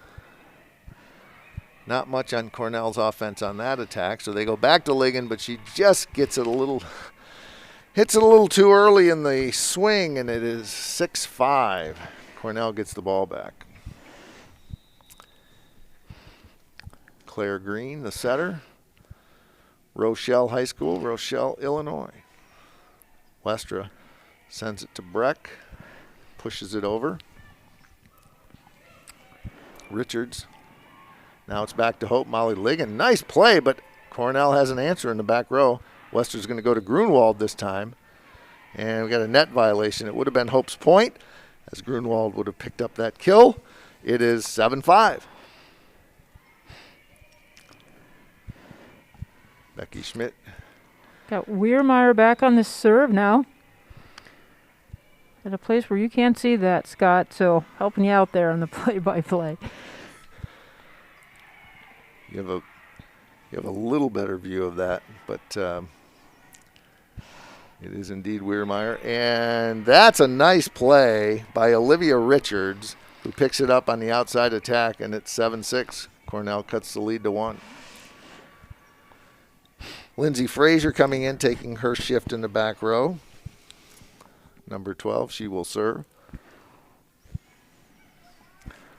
Not much on Cornell's offense on that attack, so they go back to Ligon, but she just gets it hits it a little too early in the swing, and it is 6-5. Cornell gets the ball back. Claire Green, the setter. Rochelle High School, Rochelle, Illinois. Westra sends it to Breck, pushes it over. Richards. Now it's back to Hope. Molly Ligon. Nice play, but Cornell has an answer in the back row. Westra's going to go to Grunwald this time. And we got a net violation. It would have been Hope's point, as Grunwald would have picked up that kill. It is 7-5. Becky Schmidt. Got Weirmeyer back on the serve now. At a place where you can't see that, Scott, so helping you out there on the play-by-play. You have a little better view of that, but it is indeed Weirmeyer. And that's a nice play by Olivia Richards, who picks it up on the outside attack, and it's 7-6. Cornell cuts the lead to 1. Lindsay Frazier coming in, taking her shift in the back row. Number 12, she will serve.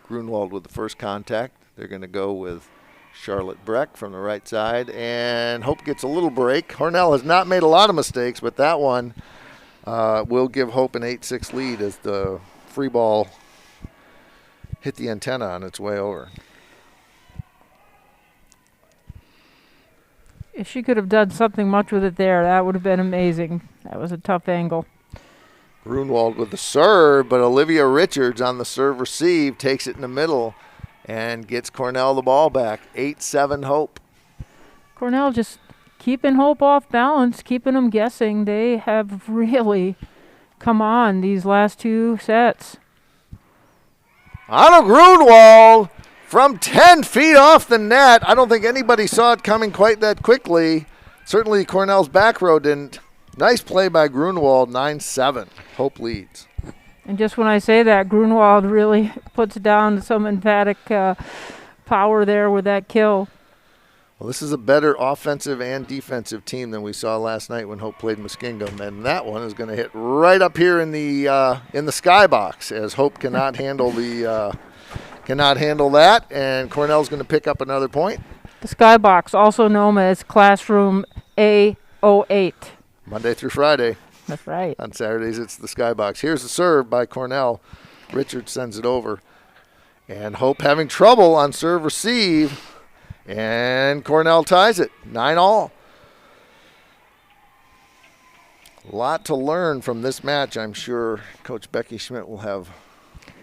Grunwald with the first contact. They're going to go with Charlotte Breck from the right side, and Hope gets a little break. Cornell has not made a lot of mistakes, but that one will give Hope an 8-6 lead as the free ball hit the antenna on its way over. If she could have done something much with it there, that would have been amazing. That was a tough angle. Grunwald with the serve, but Olivia Richards on the serve receive takes it in the middle and gets Cornell the ball back. 8-7 Hope. Cornell just keeping Hope off balance, keeping them guessing. They have really come on these last 2 sets. Anna Grunwald from 10 feet off the net. I don't think anybody saw it coming quite that quickly. Certainly Cornell's back row didn't. Nice play by Grunwald, 9-7. Hope leads. And just when I say that, Grunwald really puts down some emphatic power there with that kill. Well, this is a better offensive and defensive team than we saw last night when Hope played Muskingum, and that one is going to hit right up here in the skybox, as Hope cannot handle that, and Cornell's going to pick up another point. The skybox, also known as Classroom A08. Monday through Friday. That's right. On Saturdays, it's the skybox. Here's the serve by Cornell. Richard sends it over. And Hope having trouble on serve receive. And Cornell ties it, 9-all. A lot to learn from this match. I'm sure Coach Becky Schmidt will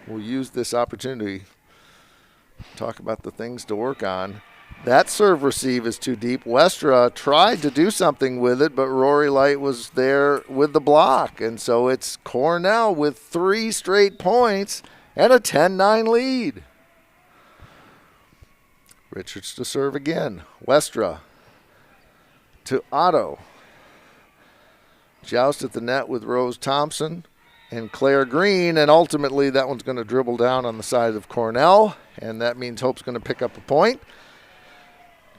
use this opportunity to talk about the things to work on. That serve receive is too deep. Westra tried to do something with it, but Rory Light was there with the block. And so it's Cornell with 3 straight points and a 10-9 lead. Richards to serve again. Westra to Otto. Joust at the net with Rose Thompson and Claire Green, and ultimately that one's going to dribble down on the side of Cornell, and that means Hope's going to pick up a point.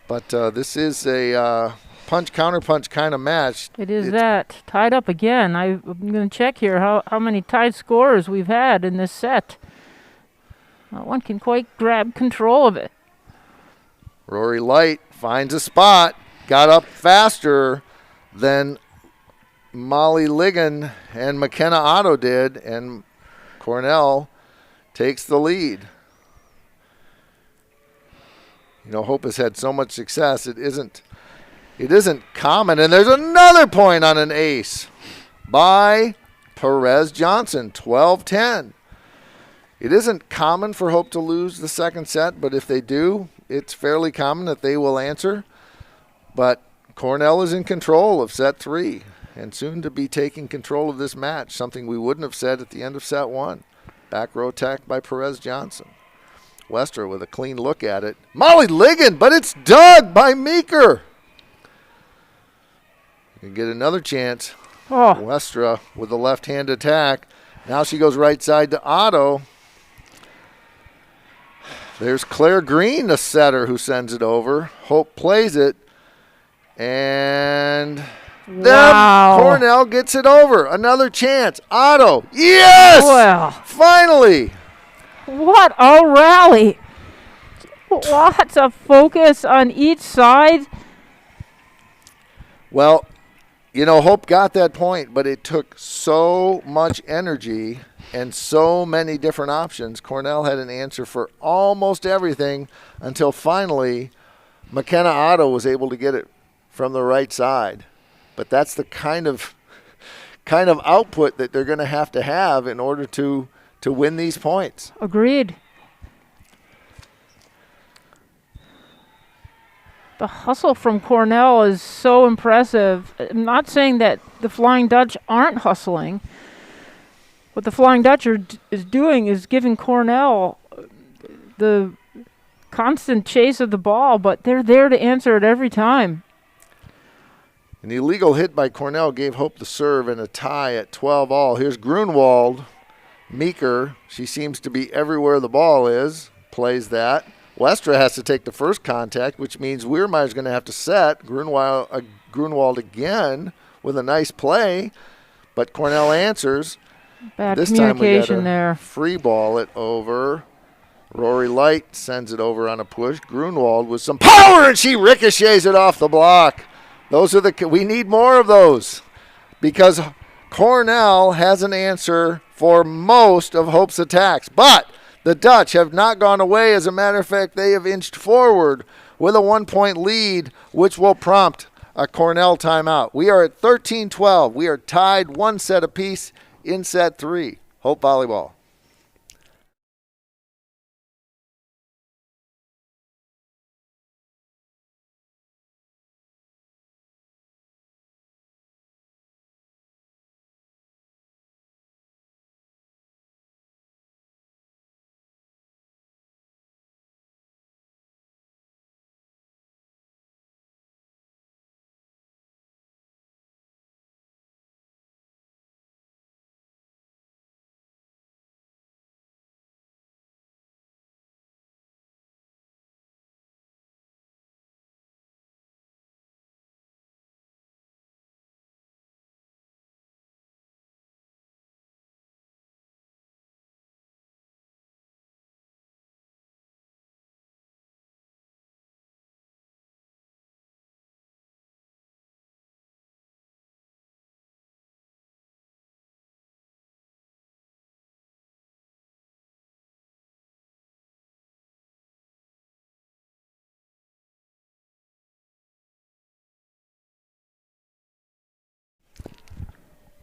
But this is a punch-counterpunch kind of match. It's that. Tied up again. I'm going to check here how many tied scores we've had in this set. One can quite grab control of it. Rory Light finds a spot, got up faster than Molly Ligon and McKenna Otto did, and Cornell takes the lead. You know, Hope has had so much success. It isn't common. And there's another point on an ace by Perez Johnson, 12-10. It isn't common for Hope to lose the second set, but if they do, it's fairly common that they will answer. But Cornell is in control of set 3 and soon to be taking control of this match, something we wouldn't have said at the end of set 1. Back row attack by Perez Johnson. Westra with a clean look at it. Molly Ligon, but it's dug by Meeker. You can get another chance. Oh. Westra with a left-hand attack. Now she goes right side to Otto. There's Claire Green, the setter, who sends it over. Hope plays it. And then Cornell gets it over. Another chance. Otto. Yes! Well. Finally. What a rally. Lots of focus on each side. Well, you know, Hope got that point, but it took so much energy and so many different options. Cornell had an answer for almost everything until finally McKenna Otto was able to get it from the right side. But that's the kind of output that they're going to have in order to win these points. Agreed. The hustle from Cornell is so impressive. I'm not saying that the Flying Dutch aren't hustling. What the Flying Dutch is doing is giving Cornell the constant chase of the ball, but they're there to answer it every time. An illegal hit by Cornell gave Hope the serve and a tie at 12-all. Here's Grunwald. Meeker, she seems to be everywhere the ball is, plays that. Westra has to take the first contact, which means Weirmeyer's going to have to set. Grunwald again with a nice play, but Cornell answers. Bad this time we got a there. Free ball it over. Rory Light sends it over on a push. Grunwald with some power, and she ricochets it off the block. We need more of those because Cornell has an answer for most of Hope's attacks. But the Dutch have not gone away. As a matter of fact, they have inched forward with a 1-point lead, which will prompt a Cornell timeout. We are at 13-12. We are tied 1 set apiece in set 3. Hope Volleyball.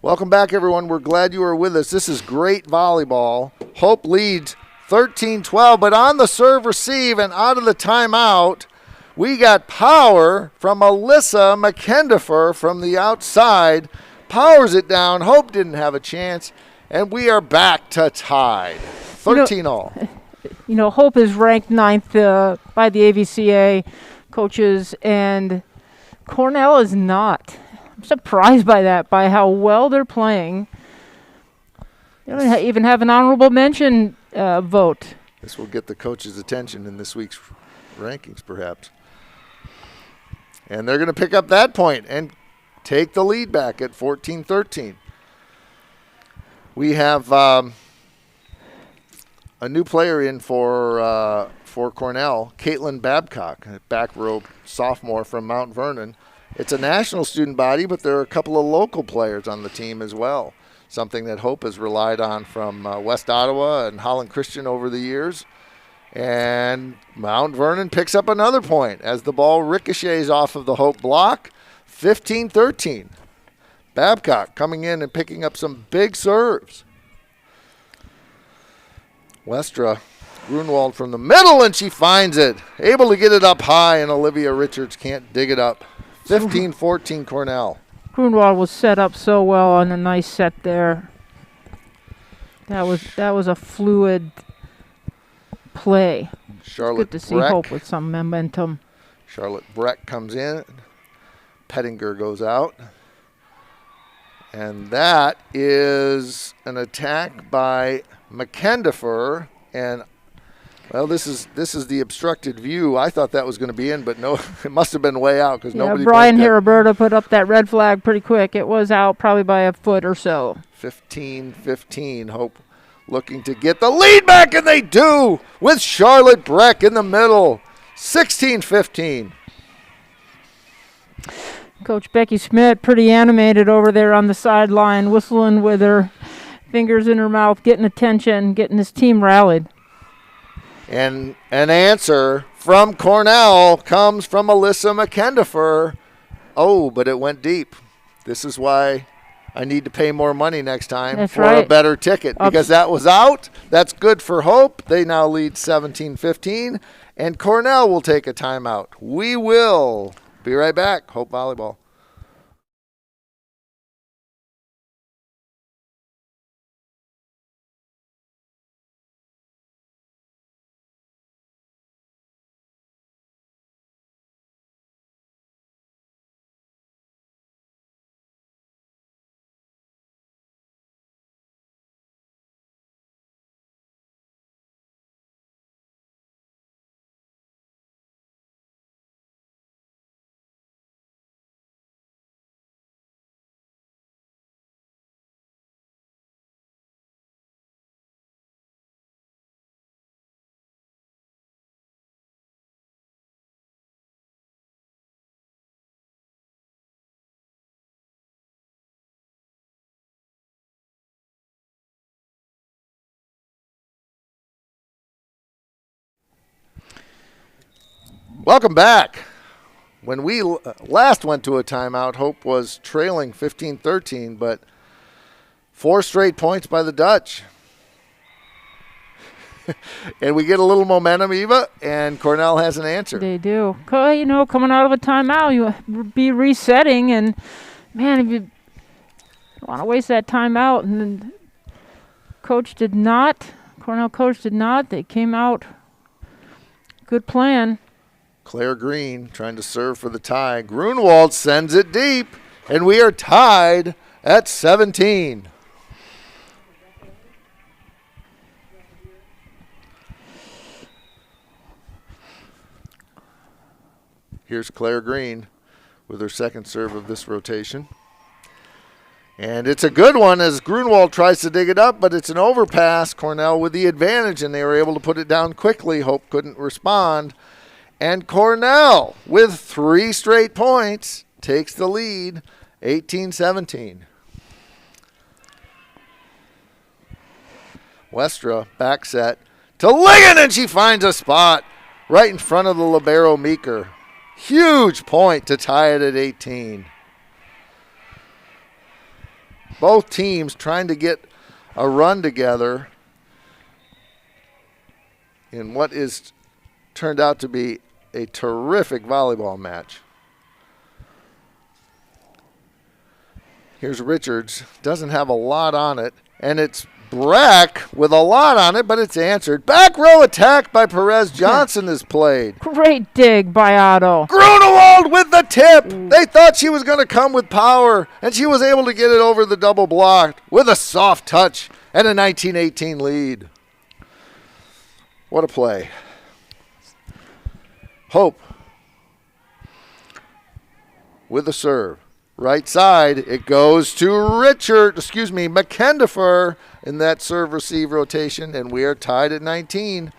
Welcome back, everyone. We're glad you are with us. This is great volleyball. Hope leads 13-12, but on the serve receive and out of the timeout, we got power from Alyssa McKendifer from the outside. Powers it down. Hope didn't have a chance, and we are back to tied. 13-all. You know, Hope is ranked 9th by the AVCA coaches, and Cornell is not. I'm surprised by that, by how well they're playing. They don't even have an honorable mention vote. This will get the coaches' attention in this week's rankings, perhaps. And they're going to pick up that point and take the lead back at 14-13. We have a new player in for Cornell, Caitlin Babcock, a back row sophomore from Mount Vernon. It's a national student body, but there are a couple of local players on the team as well, something that Hope has relied on from West Ottawa and Holland Christian over the years. And Mount Vernon picks up another point as the ball ricochets off of the Hope block, 15-13. Babcock coming in and picking up some big serves. Westra, Grunwald from the middle, and she finds it. Able to get it up high, and Olivia Richards can't dig it up. 15-14 Cornell. Grunwald was set up so well on a nice set there. That was a fluid play. Charlotte Good to see Breck. Hope with some momentum. Charlotte Breck comes in. Pettinger goes out. And that is an attack by McKendifer. And, well, this is the obstructed view. I thought that was going to be in, but no, it must have been way out because nobody. Brian Heriberta put up that red flag pretty quick. It was out probably by a foot or so. 15-15. Hope looking to get the lead back, and they do with Charlotte Breck in the middle. 16-15. Coach Becky Schmidt pretty animated over there on the sideline, whistling with her fingers in her mouth, getting attention, getting his team rallied. And an answer from Cornell comes from Alyssa McKendifer. Oh, but it went deep. This is why I need to pay more money next time a better ticket, because that was out. That's good for Hope. They now lead 17-15, and Cornell will take a timeout. We will be right back. Hope Volleyball. Welcome back. When we last went to a timeout, Hope was trailing 15-13, but 4 straight points by the Dutch. And we get a little momentum, Eva, and Cornell has an answer. They do. You know, coming out of a timeout, you be resetting, and, man, if you want to waste that timeout, and then Cornell coach did not. They came out. Good plan. Claire Green trying to serve for the tie. Grunwald sends it deep, and we are tied at 17. Here's Claire Green with her second serve of this rotation. And it's a good one as Grunwald tries to dig it up, but it's an overpass. Cornell with the advantage, and they were able to put it down quickly. Hope couldn't respond. And Cornell, with 3 straight points, takes the lead, 18-17. Westra back set to Ligon, and she finds a spot right in front of the libero Meeker. Huge point to tie it at 18. Both teams trying to get a run together in what is turned out to be a terrific volleyball match. Here's Richards. Doesn't have a lot on it, and it's Breck with a lot on it, but it's answered. Back row attack by Perez Johnson is played. Great dig by Otto. Grunewald with the tip. They thought she was going to come with power, and she was able to get it over the double block with a soft touch and a 19-18 lead. What a play. Hope with the serve. Right side, it goes to McKendifer in that serve-receive rotation, and we are tied at 19.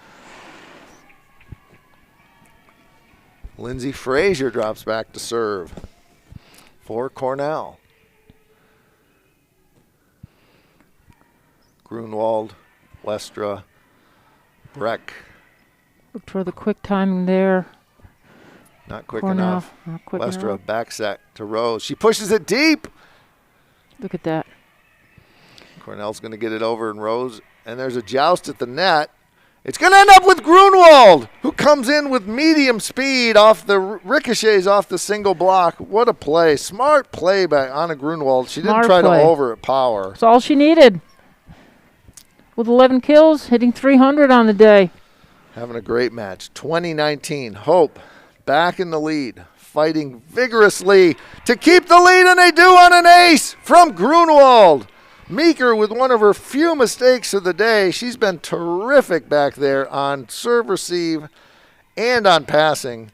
Lindsay Frazier drops back to serve for Cornell. Grunewald, Westra, Breck. Look for the quick timing there. Not quick Cornell, enough. not quick Westra enough. back set to Rose. She pushes it deep. Look at that. Cornell's going to get it over in Rose, and there's a joust at the net. It's going to end up with Grunewald, who comes in with medium speed off the ricochets off the single block. What a play. Smart play by Anna Grunewald. She didn't try to over it power. That's all she needed. With 11 kills, hitting 300 on the day. Having a great match. 2019, Hope back in the lead, fighting vigorously to keep the lead, and they do on an ace from Grunewald. Meeker with one of her few mistakes of the day. She's been terrific back there on serve receive and on passing.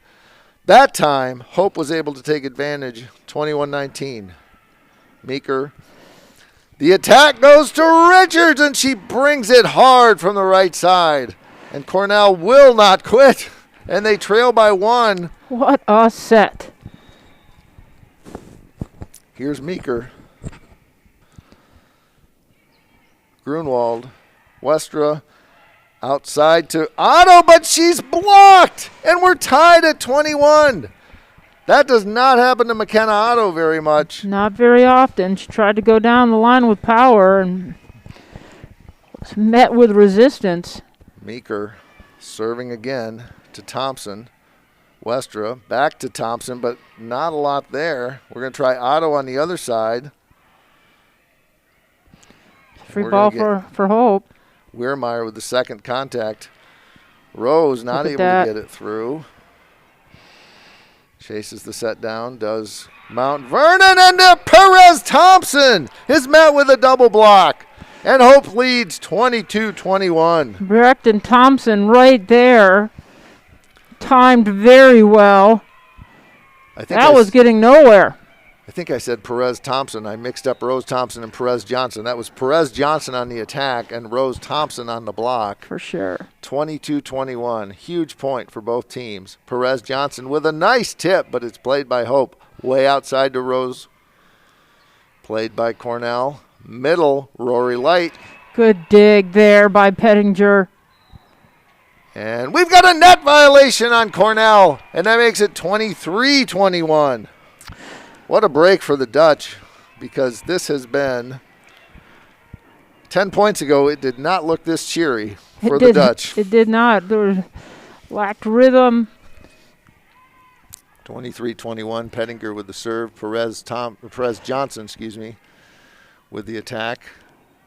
That time, Hope was able to take advantage. 21-19. Meeker. The attack goes to Richards, and she brings it hard from the right side. And Cornell will not quit, and they trail by 1. What a set. Here's Meeker. Grunewald, Westra, outside to Otto, but she's blocked, and we're tied at 21. That does not happen to McKenna Otto very much. Not very often. She tried to go down the line with power and was met with resistance. Meeker serving again to Thompson. Westra back to Thompson, but not a lot there. We're going to try Otto on the other side. Free ball for Hope. Weirmeyer with the second contact. Rose not able to get it through. Chases the set down, does Mount Vernon, and Perez Thompson is met with a double block. And Hope leads 22-21. Brecht and Thompson right there. Timed very well. That was getting nowhere. I think I said Perez Thompson. I mixed up Rose Thompson and Perez Johnson. That was Perez Johnson on the attack and Rose Thompson on the block. For sure. 22-21. Huge point for both teams. Perez Johnson with a nice tip, but it's played by Hope. Way outside to Rose. Played by Cornell. Middle, Rory Light. Good dig there by Pettinger. And we've got a net violation on Cornell, and that makes it 23-21. What a break for the Dutch, because this has been 10 points ago. It did not look this cheery for the Dutch. It did not. There lacked rhythm. 23-21. Pettinger with the serve. Perez Johnson, with the attack.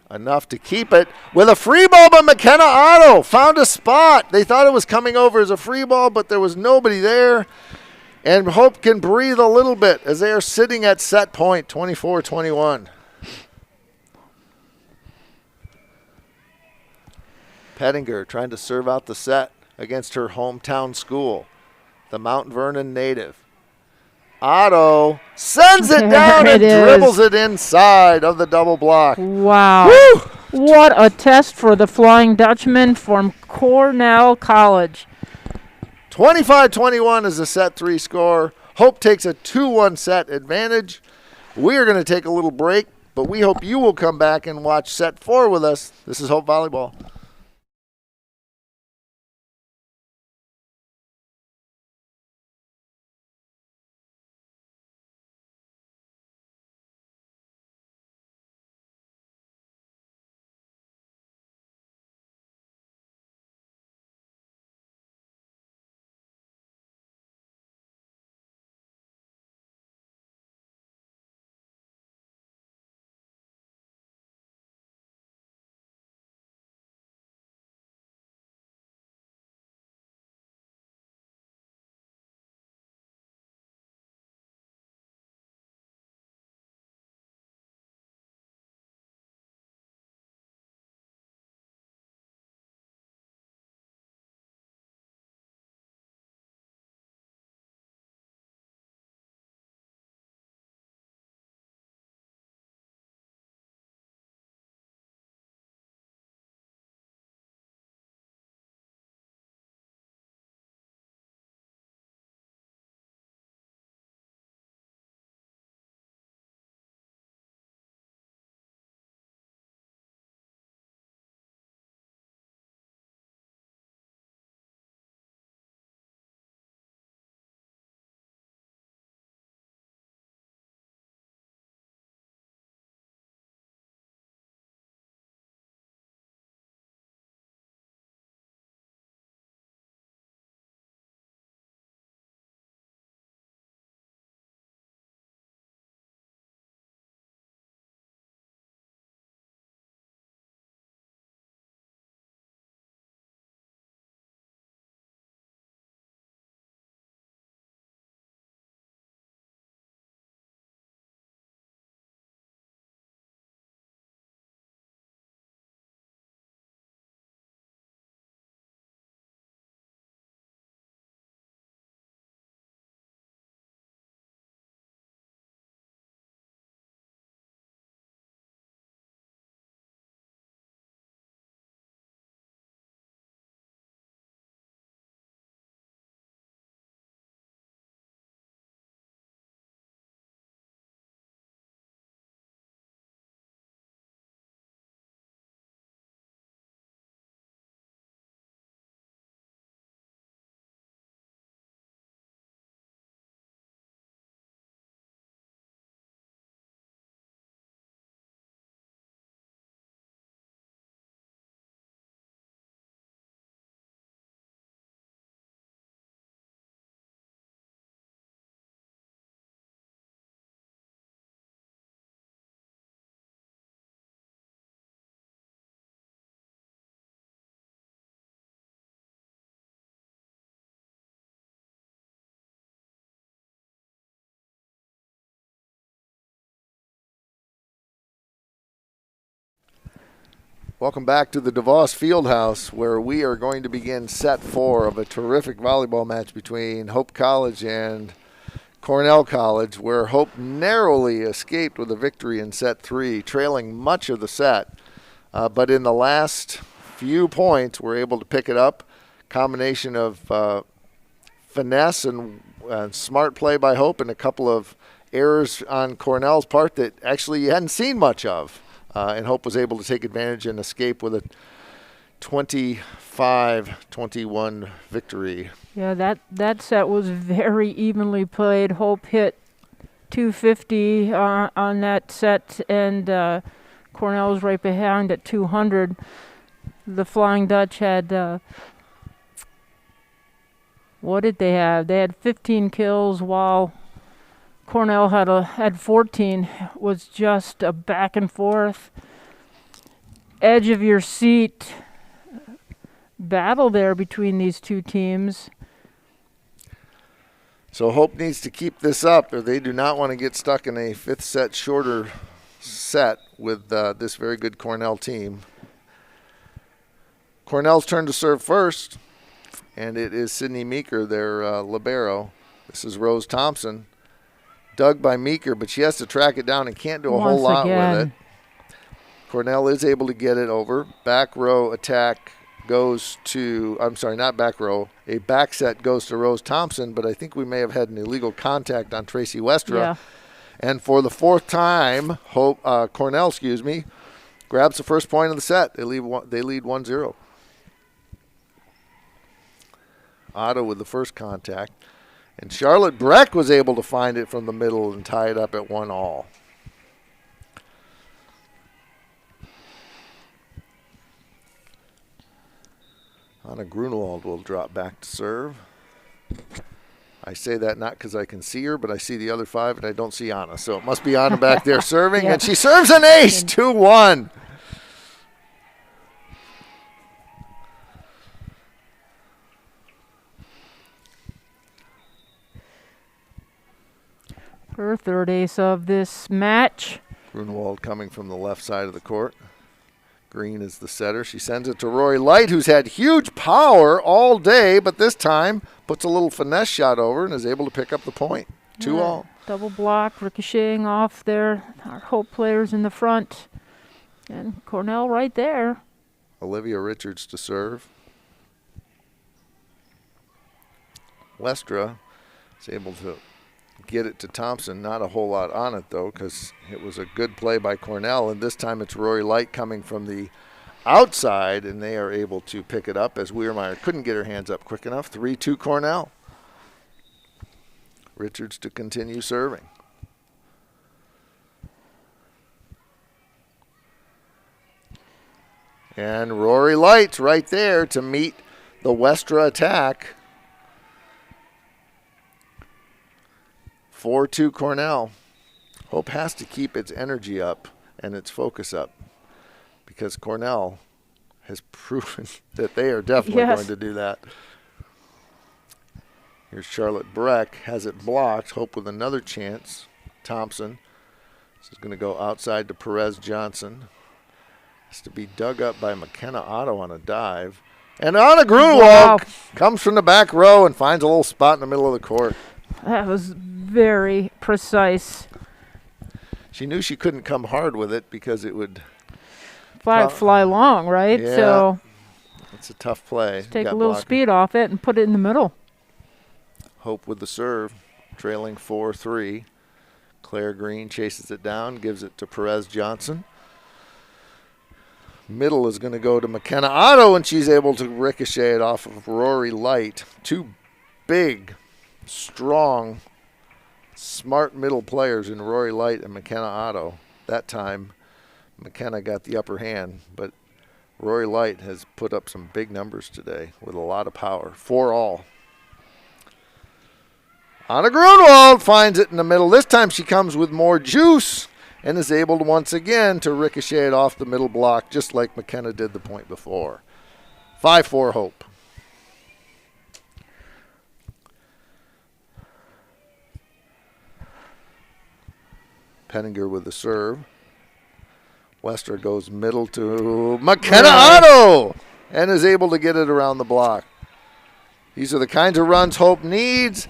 Enough to keep it with a free ball, but McKenna Otto found a spot. They thought it was coming over as a free ball, but there was nobody there. And Hope can breathe a little bit as they are sitting at set point, 24-21. Pettinger trying to serve out the set against her hometown school, the Mount Vernon native. Otto sends it down and dribbles it inside of the double block. Wow. Woo! What a test for the Flying Dutchman from Cornell College. 25-21 is the set 3 score. Hope takes a 2-1 set advantage. We are going to take a little break, but we hope you will come back and watch set 4 with us. This is Hope Volleyball. Welcome back to the DeVos Fieldhouse, where we are going to begin set 4 of a terrific volleyball match between Hope College and Cornell College, where Hope narrowly escaped with a victory in set 3, trailing much of the set. But in the last few points, were able to pick it up. Combination of finesse and smart play by Hope and a couple of errors on Cornell's part that actually you hadn't seen much of. And Hope was able to take advantage and escape with a 25-21 victory. Yeah, that set was very evenly played. Hope hit 250 on that set, and Cornell was right behind at 200. The Flying Dutch had, what did they have? They had 15 kills, while Cornell had 14. Was just a back and forth, edge of your seat battle there between these two teams. So Hope needs to keep this up, or they do not want to get stuck in a 5th set shorter set with this very good Cornell team. Cornell's turn to serve first, and it is Sydney Meeker, their libero. This is Rose Thompson. Dug by Meeker, but she has to track it down and can't do a whole lot with it. Cornell is able to get it over. Back row attack goes to, I'm sorry, not back row. A back set goes to Rose Thompson, but I think we may have had an illegal contact on Tracy Westra. Yeah. And for the 4th time, Cornell, grabs the first point of the set. They lead 1-0. Otto with the first contact. And Charlotte Breck was able to find it from the middle and tie it up at 1-all. Anna Grunewald will drop back to serve. I say that not because I can see her, but I see the other 5 and I don't see Anna. So it must be Anna back there serving, Yeah. and she serves an ace, 2-1. Her 3rd ace of this match. Grunewald coming from the left side of the court. Green is the setter. She sends it to Rory Light, who's had huge power all day, but this time puts a little finesse shot over and is able to pick up the point. 2-all. Double block, ricocheting off there. Our Hope players in the front. And Cornell right there. Olivia Richards to serve. Westra is able to get it to Thompson. Not a whole lot on it, though, because it was a good play by Cornell. And this time it's Rory Light coming from the outside, and they are able to pick it up as Weirmeyer couldn't get her hands up quick enough. 3-2 Cornell. Richards to continue serving. And Rory Light right there to meet the Westra attack. 4-2 Cornell. Hope has to keep its energy up and its focus up, because Cornell has proven that they are definitely going to do that. Here's Charlotte Breck, has it blocked. Hope with another chance. Thompson. This is going to go outside to Perez Johnson. Has to be dug up by McKenna Otto on a dive. And Anna Grunewald comes from the back row and finds a little spot in the middle of the court. That was very precise. She knew she couldn't come hard with it because it would fly long, right? Yeah, so it's a tough play. take a little speed off it and put it in the middle. Hope with the serve, trailing 4-3. Claire Green chases it down, gives it to Perez Johnson. Middle is going to go to McKenna Otto, and she's able to ricochet it off of Rory Light. 2 big, strong, smart middle players in Rory Light and McKenna Otto. That time, McKenna got the upper hand, but Rory Light has put up some big numbers today with a lot of power. 4-all. Anna Grunewald finds it in the middle. This time she comes with more juice and is able to once again to ricochet it off the middle block, just like McKenna did the point before. 5-4 Hope. Penninger with the serve. Westra goes middle to McKenna Otto and is able to get it around the block. These are the kinds of runs Hope needs,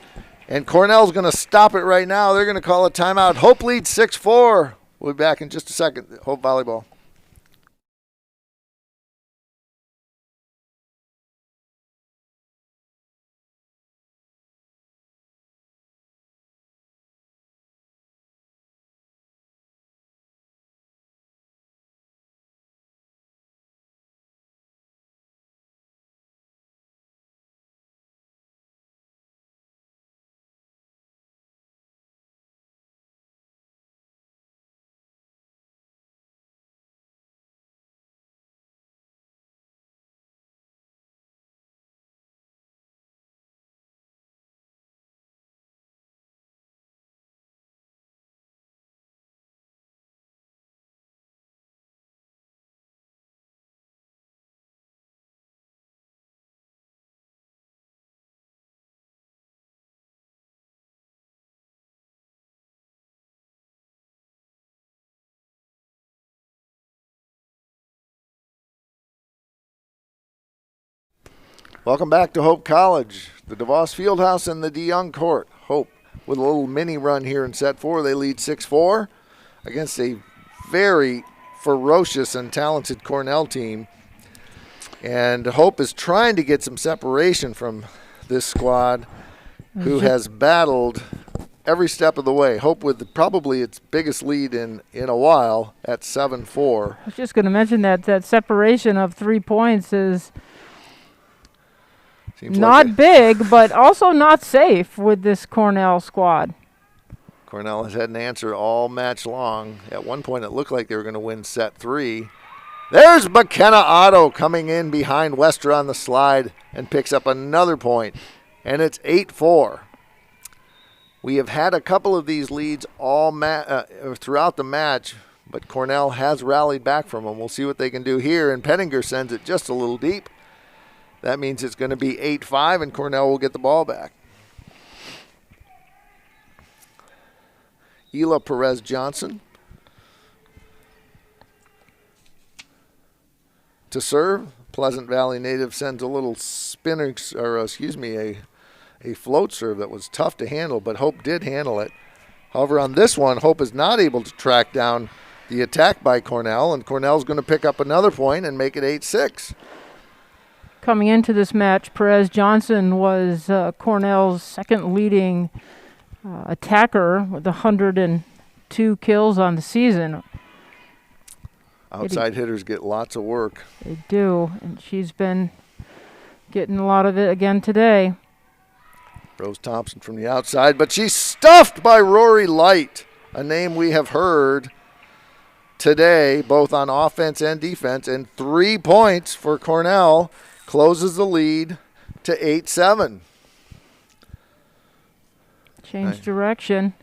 and Cornell's going to stop it right now. They're going to call a timeout. Hope leads 6-4. We'll be back in just a second. Hope Volleyball. Welcome back to Hope College, the DeVos Fieldhouse and the DeYoung Court. Hope with a little mini run here in set 4. They lead 6-4 against a very ferocious and talented Cornell team. And Hope is trying to get some separation from this squad who has battled every step of the way. Hope with probably its biggest lead in a while at 7-4. I was just going to mention that separation of 3 points is not big, but also not safe with this Cornell squad. Cornell has had an answer all match long. At one point, it looked like they were going to win set 3. There's McKenna Otto coming in behind Westra on the slide and picks up another point, and it's 8-4. We have had a couple of these leads all throughout the match, but Cornell has rallied back from them. We'll see what they can do here, and Pettinger sends it just a little deep. That means it's going to be 8-5, and Cornell will get the ball back. Hila Perez-Johnson to serve. Pleasant Valley native sends a little spinner, a float serve that was tough to handle, but Hope did handle it. However, on this one, Hope is not able to track down the attack by Cornell, and Cornell's going to pick up another point and make it 8-6. Coming into this match, Perez-Johnson was Cornell's second leading attacker with 102 kills on the season. Outside hitters get lots of work. They do, and she's been getting a lot of it again today. Rose Thompson from the outside, but she's stuffed by Rory Light, a name we have heard today, both on offense and defense, and 3 points for Cornell. Closes the lead to 8-7. Change direction.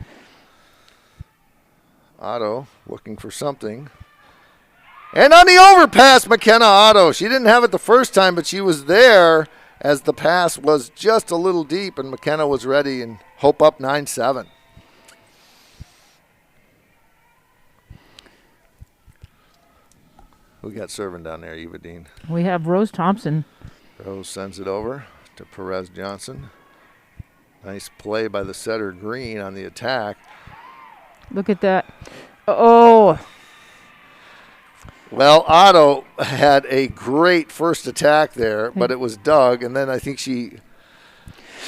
Otto looking for something. And on the overpass, McKenna Otto. She didn't have it the first time, but she was there as the pass was just a little deep, and McKenna was ready, and Hope up 9-7. Who got serving down there, Eva Dean? We have Rose Thompson. Rose sends it over to Perez-Johnson. Nice play by the setter Green on the attack. Look at that. Oh. Well, Otto had a great first attack there, but it was dug, and then I think she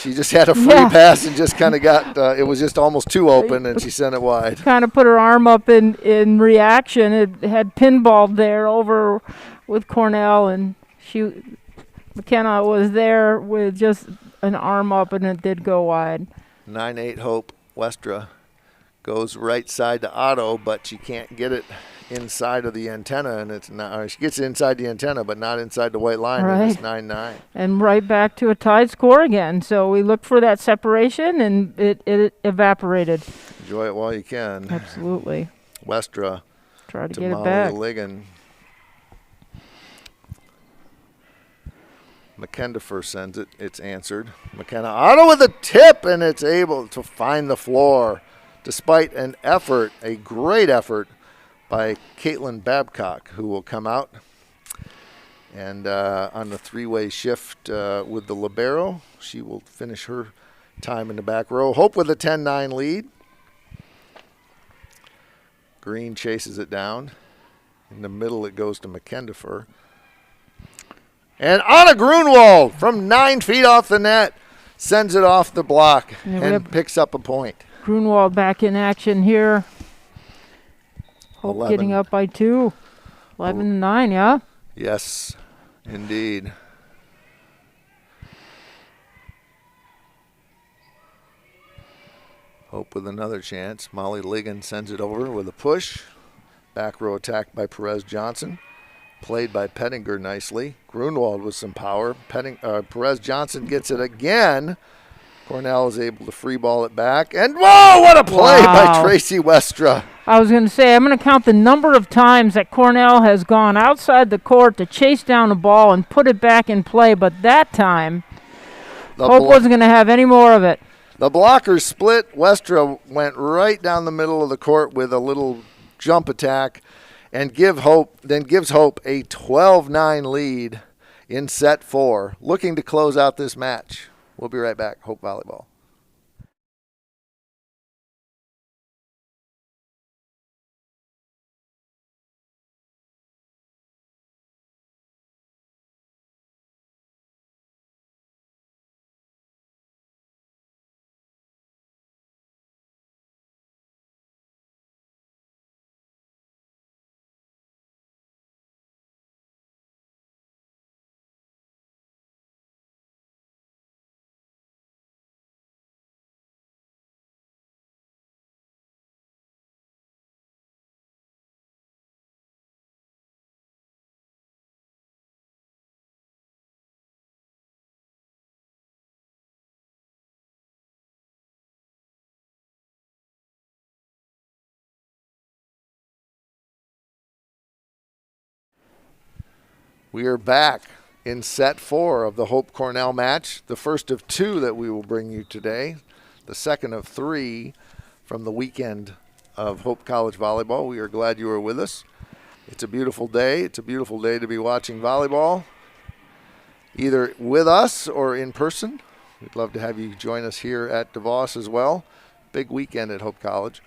just had a free pass and just kind of got it was just almost too open, and she sent it wide. Kind of put her arm up in reaction. It had pinballed there over with Cornell, and McKenna was there with just an arm up, and it did go wide. 9-8 Hope. Westra goes right side to Otto, but she can't get it inside of the antenna, and it's not. She gets inside the antenna, but not inside the white line. Right. And it's 9-9. And right back to a tied score again. So we looked for that separation, and it evaporated. Enjoy it while you can. Absolutely. Westra Try to to get Molly it back. Ligon. McKendifer sends it. It's answered. McKenna Otto with a tip, and it's able to find the floor despite an effort, a great effort, by Caitlin Babcock, who will come out. And on the three-way shift with the libero, she will finish her time in the back row. Hope with a 10-9 lead. Green chases it down. In the middle, it goes to McKendifer. And Anna Grunwald from 9 feet off the net sends it off the block and picks up a point. Grunwald back in action here. Hope 11. getting up by 2. 11-9, yeah? Yes, indeed. Hope with another chance. Molly Ligon sends it over with a push. Back row attack by Perez Johnson. Played by Pettinger nicely. Grunwald with some power. Perez Johnson gets it again. Cornell is able to free ball it back. And whoa, what a play by Tracy Westra. I was going to say, I'm going to count the number of times that Cornell has gone outside the court to chase down a ball and put it back in play, but that time, Hope wasn't going to have any more of it. The blockers split. Westra went right down the middle of the court with a little jump attack and gives Hope a 12-9 lead in set 4, looking to close out this match. We'll be right back. Hope Volleyball. We are back in set 4 of the Hope Cornell match, the first of 2 that we will bring you today, the second of 3 from the weekend of Hope College Volleyball. We are glad you are with us. It's a beautiful day. It's a beautiful day to be watching volleyball, either with us or in person. We'd love to have you join us here at DeVos as well. Big weekend at Hope College.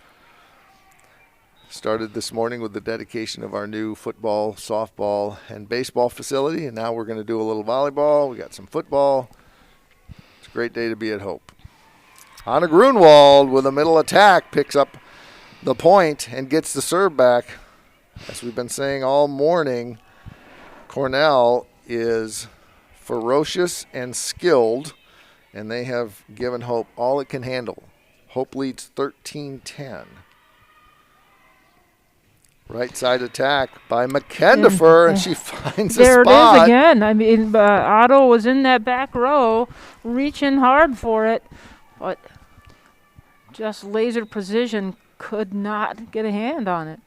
Started this morning with the dedication of our new football, softball, and baseball facility, and now we're going to do a little volleyball. We got some football. It's a great day to be at Hope. Anna Grunwald with a middle attack picks up the point and gets the serve back. As we've been saying all morning, Cornell is ferocious and skilled, and they have given Hope all it can handle. Hope leads 13-10. Right side attack by McKendifer, and she finds a spot. There it is again. I mean, Otto was in that back row, reaching hard for it, but just laser precision could not get a hand on it.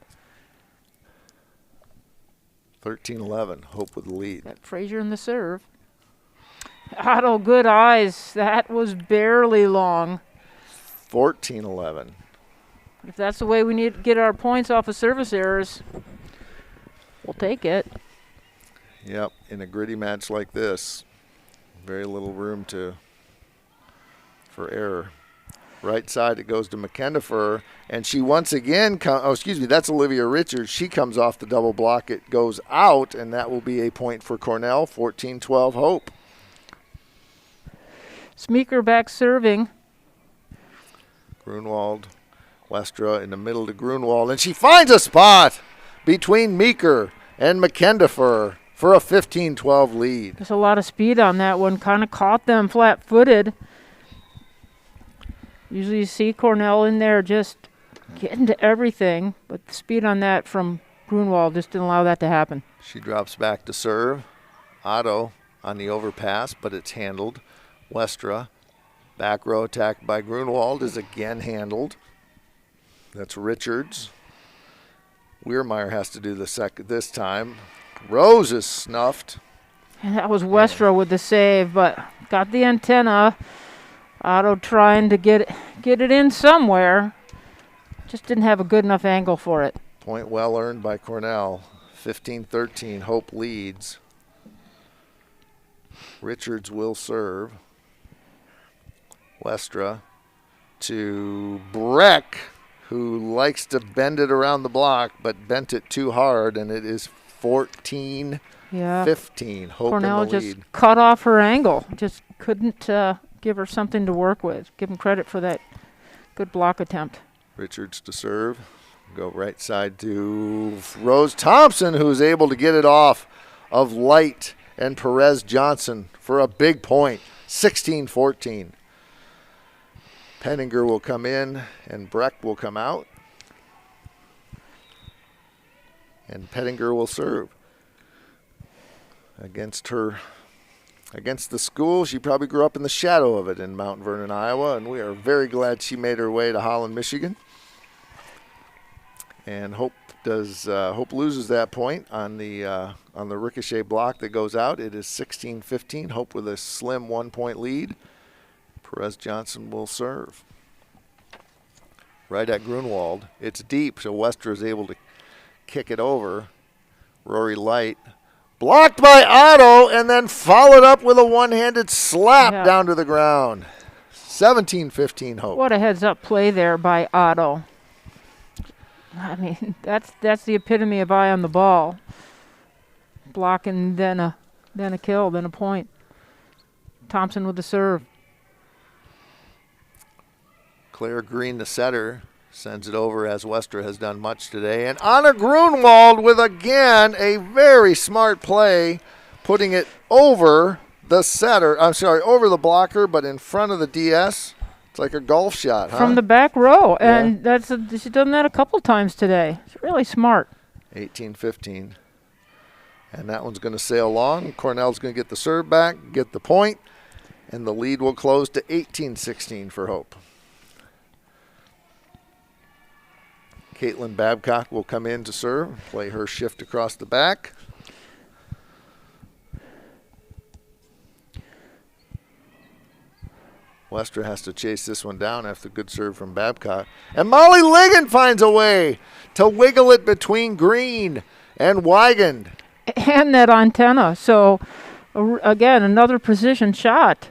13-11, Hope with the lead. Got Frazier in the serve. Otto, good eyes. That was barely long. 14-11. If that's the way we need to get our points off of service errors, we'll take it. Yep, in a gritty match like this, very little room for error. Right side, it goes to McKendifer, and she once again that's Olivia Richards. She comes off the double block. It goes out, and that will be a point for Cornell. 14-12 Hope. Smeeker back serving. Grunwald. Westra in the middle to Grunwald, and she finds a spot between Meeker and McKendifer for a 15-12 lead. There's a lot of speed on that one. Kind of caught them flat-footed. Usually you see Cornell in there just getting to everything, but the speed on that from Grunwald just didn't allow that to happen. She drops back to serve. Otto on the overpass, but it's handled. Westra, back row attack by Grunwald, is again handled. That's Richards. Weirmeyer has to do the second this time. Rose is snuffed. And that was Westra with the save, but got the antenna. Otto trying to get it in somewhere. Just didn't have a good enough angle for it. Point well earned by Cornell. 15-13, Hope leads. Richards will serve. Westra to Breck, who likes to bend it around the block, but bent it too hard, and it is 14-15. Hope Cornell in the just lead. cut off her angle. Just couldn't give her something to work with. Give him credit for that good block attempt. Richards to serve. Go right side to Rose Thompson, who's able to get it off of Light and Perez Johnson for a big point. 16-14. Penninger will come in and Breck will come out. And Penninger will serve. Against the school, she probably grew up in the shadow of it in Mount Vernon, Iowa, and we are very glad she made her way to Holland, Michigan. And Hope loses that point on the ricochet block that goes out. It is 16-15. Hope with a slim 1-point lead. Perez Johnson will serve. Right at Grunwald. It's deep, so Westra is able to kick it over. Rory Light blocked by Otto and then followed up with a one-handed slap down to the ground. 17-15 Hope. What a heads-up play there by Otto. I mean, that's the epitome of eye on the ball. Blocking, then a kill, then a point. Thompson with the serve. Claire Green, the setter, sends it over as Westra has done much today. And Anna Grunwald with, again, a very smart play, putting it over the setter. I'm sorry, over the blocker, but in front of the DS. It's like a golf shot, huh? From the back row. And she's done that a couple times today. It's really smart. 18-15. And that one's going to sail long. Cornell's going to get the serve back, get the point, and the lead will close to 18-16 for Hope. Caitlin Babcock will come in to serve, play her shift across the back. Westra has to chase this one down after a good serve from Babcock. And Molly Ligon finds a way to wiggle it between Green and Weigand. And that antenna. So, again, another precision shot.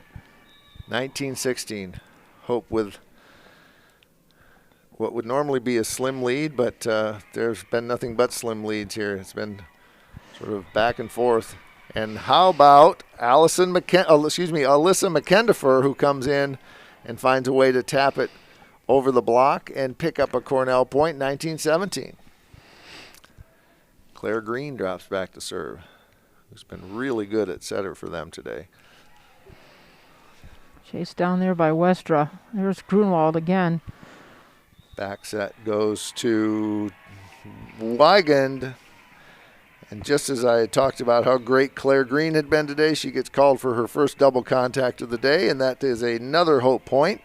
19-16. Hope with what would normally be a slim lead, but there's been nothing but slim leads here. It's been sort of back and forth. And how about Alyssa McKendifer, who comes in and finds a way to tap it over the block and pick up a Cornell point, 19-17. Claire Green drops back to serve, who's been really good at setter for them today. Chased down there by Westra. There's Grunwald again. Back set goes to Weigand. And just as I had talked about how great Claire Green had been today, she gets called for her first double contact of the day, and that is another Hope point,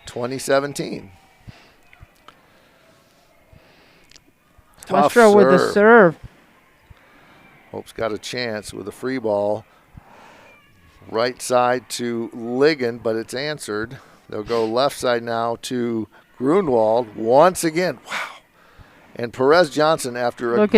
2017. Westra with the serve. Hope's got a chance with a free ball. Right side to Ligon, but it's answered. They'll go left side now to Grunwald once again. Wow. And Perez Johnson, after a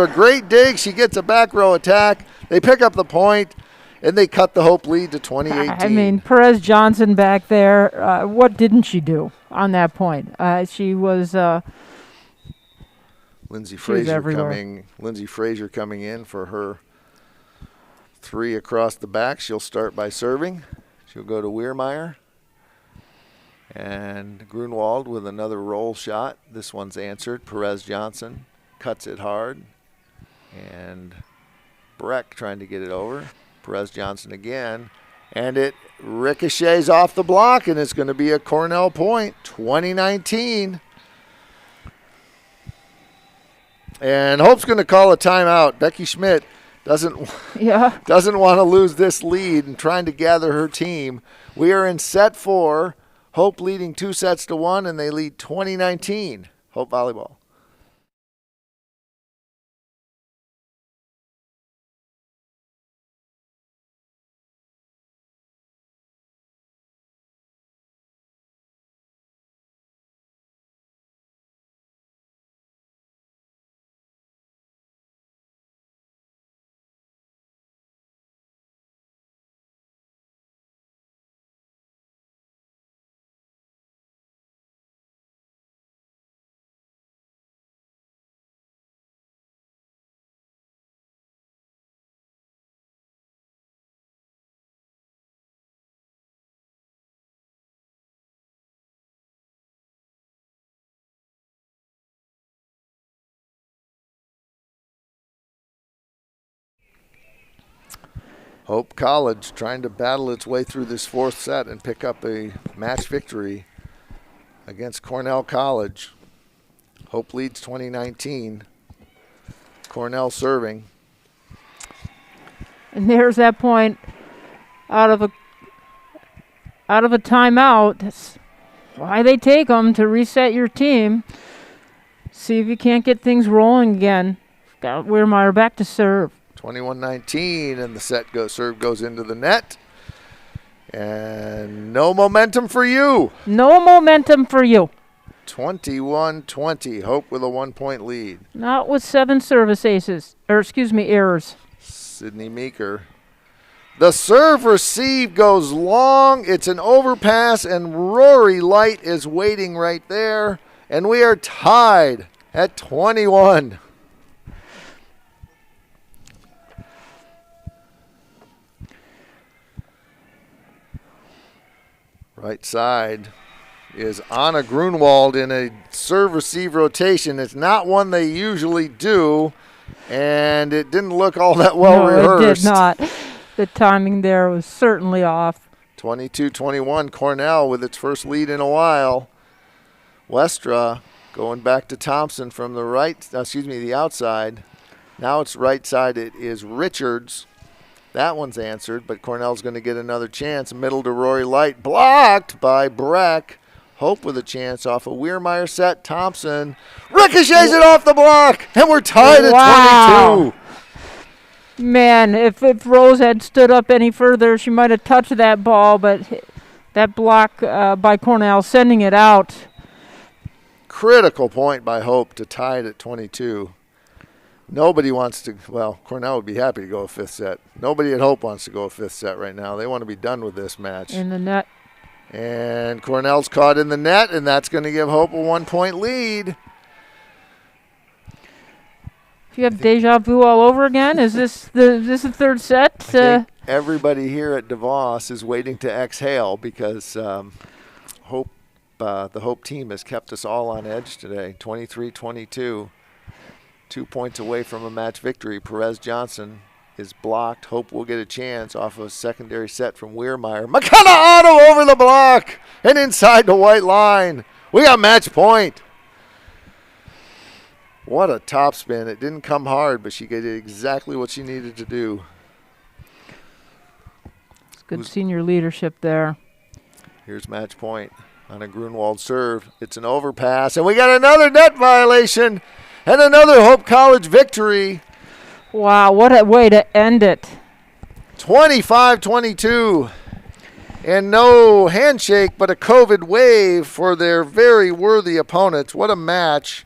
great dig, she gets a back row attack. They pick up the point, and they cut the Hope lead to 2018. I mean, Perez Johnson back there, what didn't she do on that point? She was Lindsay Frazier coming in for her three across the back. She'll start by serving. She'll go to Weirmeyer. And Grunwald with another roll shot. This one's answered. Perez Johnson cuts it hard. And Breck trying to get it over. Perez Johnson again. And it ricochets off the block, and it's going to be a Cornell point, 2019. And Hope's going to call a timeout. Becky Schmidt doesn't want to lose this lead and trying to gather her team. We are in set 4. Hope leading 2-1, and they lead 2019. Hope Volleyball. Hope College trying to battle its way through this fourth set and pick up a match victory against Cornell College. Hope leads 2019. Cornell serving. And there's that point out of a timeout. That's why they take them, to reset your team. See if you can't get things rolling again. Got Weirmeyer back to serve. 21-19, and the serve goes into the net. And no momentum for you. No momentum for you. 21-20. Hope with a 1-point lead. Not with 7 service errors. Sydney Meeker. The serve receive goes long. It's an overpass, and Rory Light is waiting right there. And we are tied at 21. Right side is Anna Grunwald in a serve-receive rotation. It's not one they usually do, and it didn't look all that well rehearsed. No, it did not. The timing there was certainly off. 22-21, Cornell with its first lead in a while. Westra going back to Thompson from the outside. Now it's right side. It is Richards. That one's answered, but Cornell's going to get another chance. Middle to Rory Light. Blocked by Breck. Hope with a chance off a Weirmeyer set. Thompson ricochets it off the block, and we're tied at 22. Man, if Rose had stood up any further, she might have touched that ball, but that block by Cornell sending it out. Critical point by Hope to tie it at 22. Nobody wants to, Cornell would be happy to go a fifth set. Nobody at Hope wants to go a fifth set right now. They want to be done with this match. In the net. And Cornell's caught in the net, and that's going to give Hope a 1-point lead. Do you have deja vu all over again? Is this the third set? I think everybody here at DeVos is waiting to exhale because the Hope team has kept us all on edge today. 23-22. 2 points away from a match victory. Perez Johnson is blocked. Hope will get a chance off of a secondary set from Weirmeyer. McKenna Otto over the block and inside the white line. We got match point. What a topspin. It didn't come hard, but she did exactly what she needed to do. It's good senior leadership there. Here's match point on a Grunwald serve. It's an overpass, and we got another net violation and another Hope College victory. Wow, what a way to end it. 25-22. And no handshake, but a COVID wave for their very worthy opponents. What a match.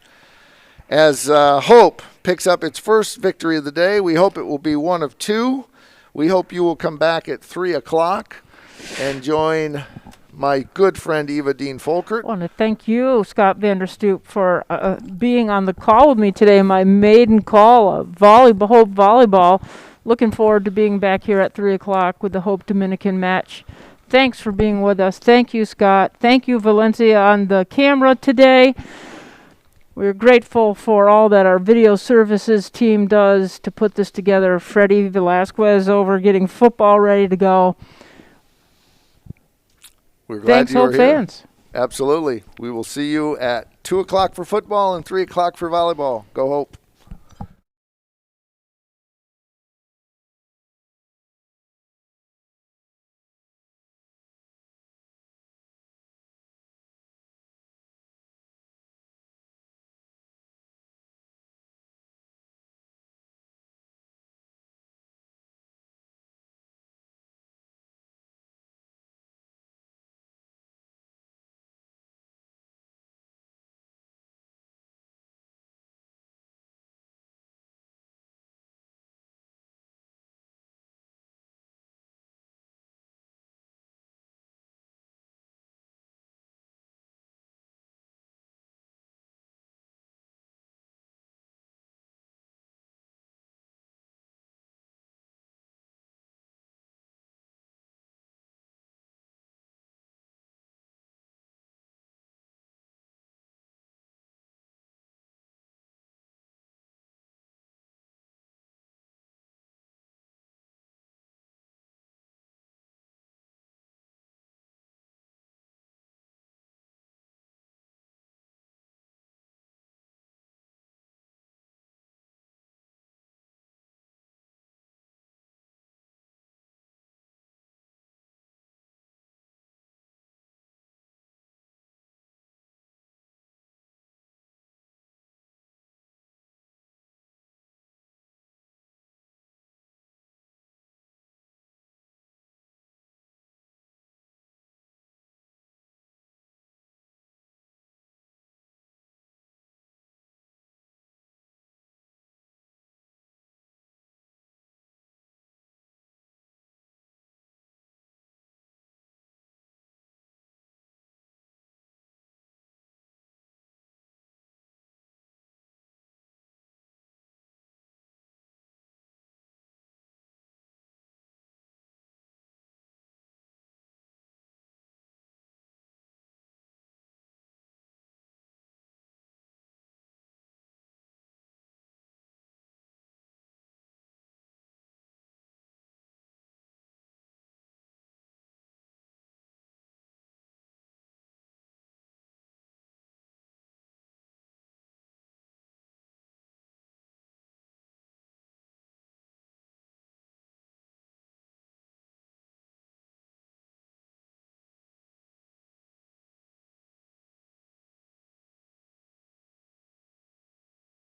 As Hope picks up its first victory of the day. We hope it will be one of two. We hope you will come back at 3 o'clock and join my good friend Eva Dean Folkert. I want to thank you, Scott Vanderstoop, for being on the call with me today, my maiden call of Hope Volleyball. Looking forward to being back here at 3 o'clock with the Hope Dominican match. Thanks for being with us. Thank you, Scott. Thank you, Valencia, on the camera today. We're grateful for all that our video services team does to put this together. Freddie Velasquez over getting football ready to go. We're glad Thanks, you were Hope here. fans. Absolutely. We will see you at 2 o'clock for football and 3 o'clock for volleyball. Go Hope.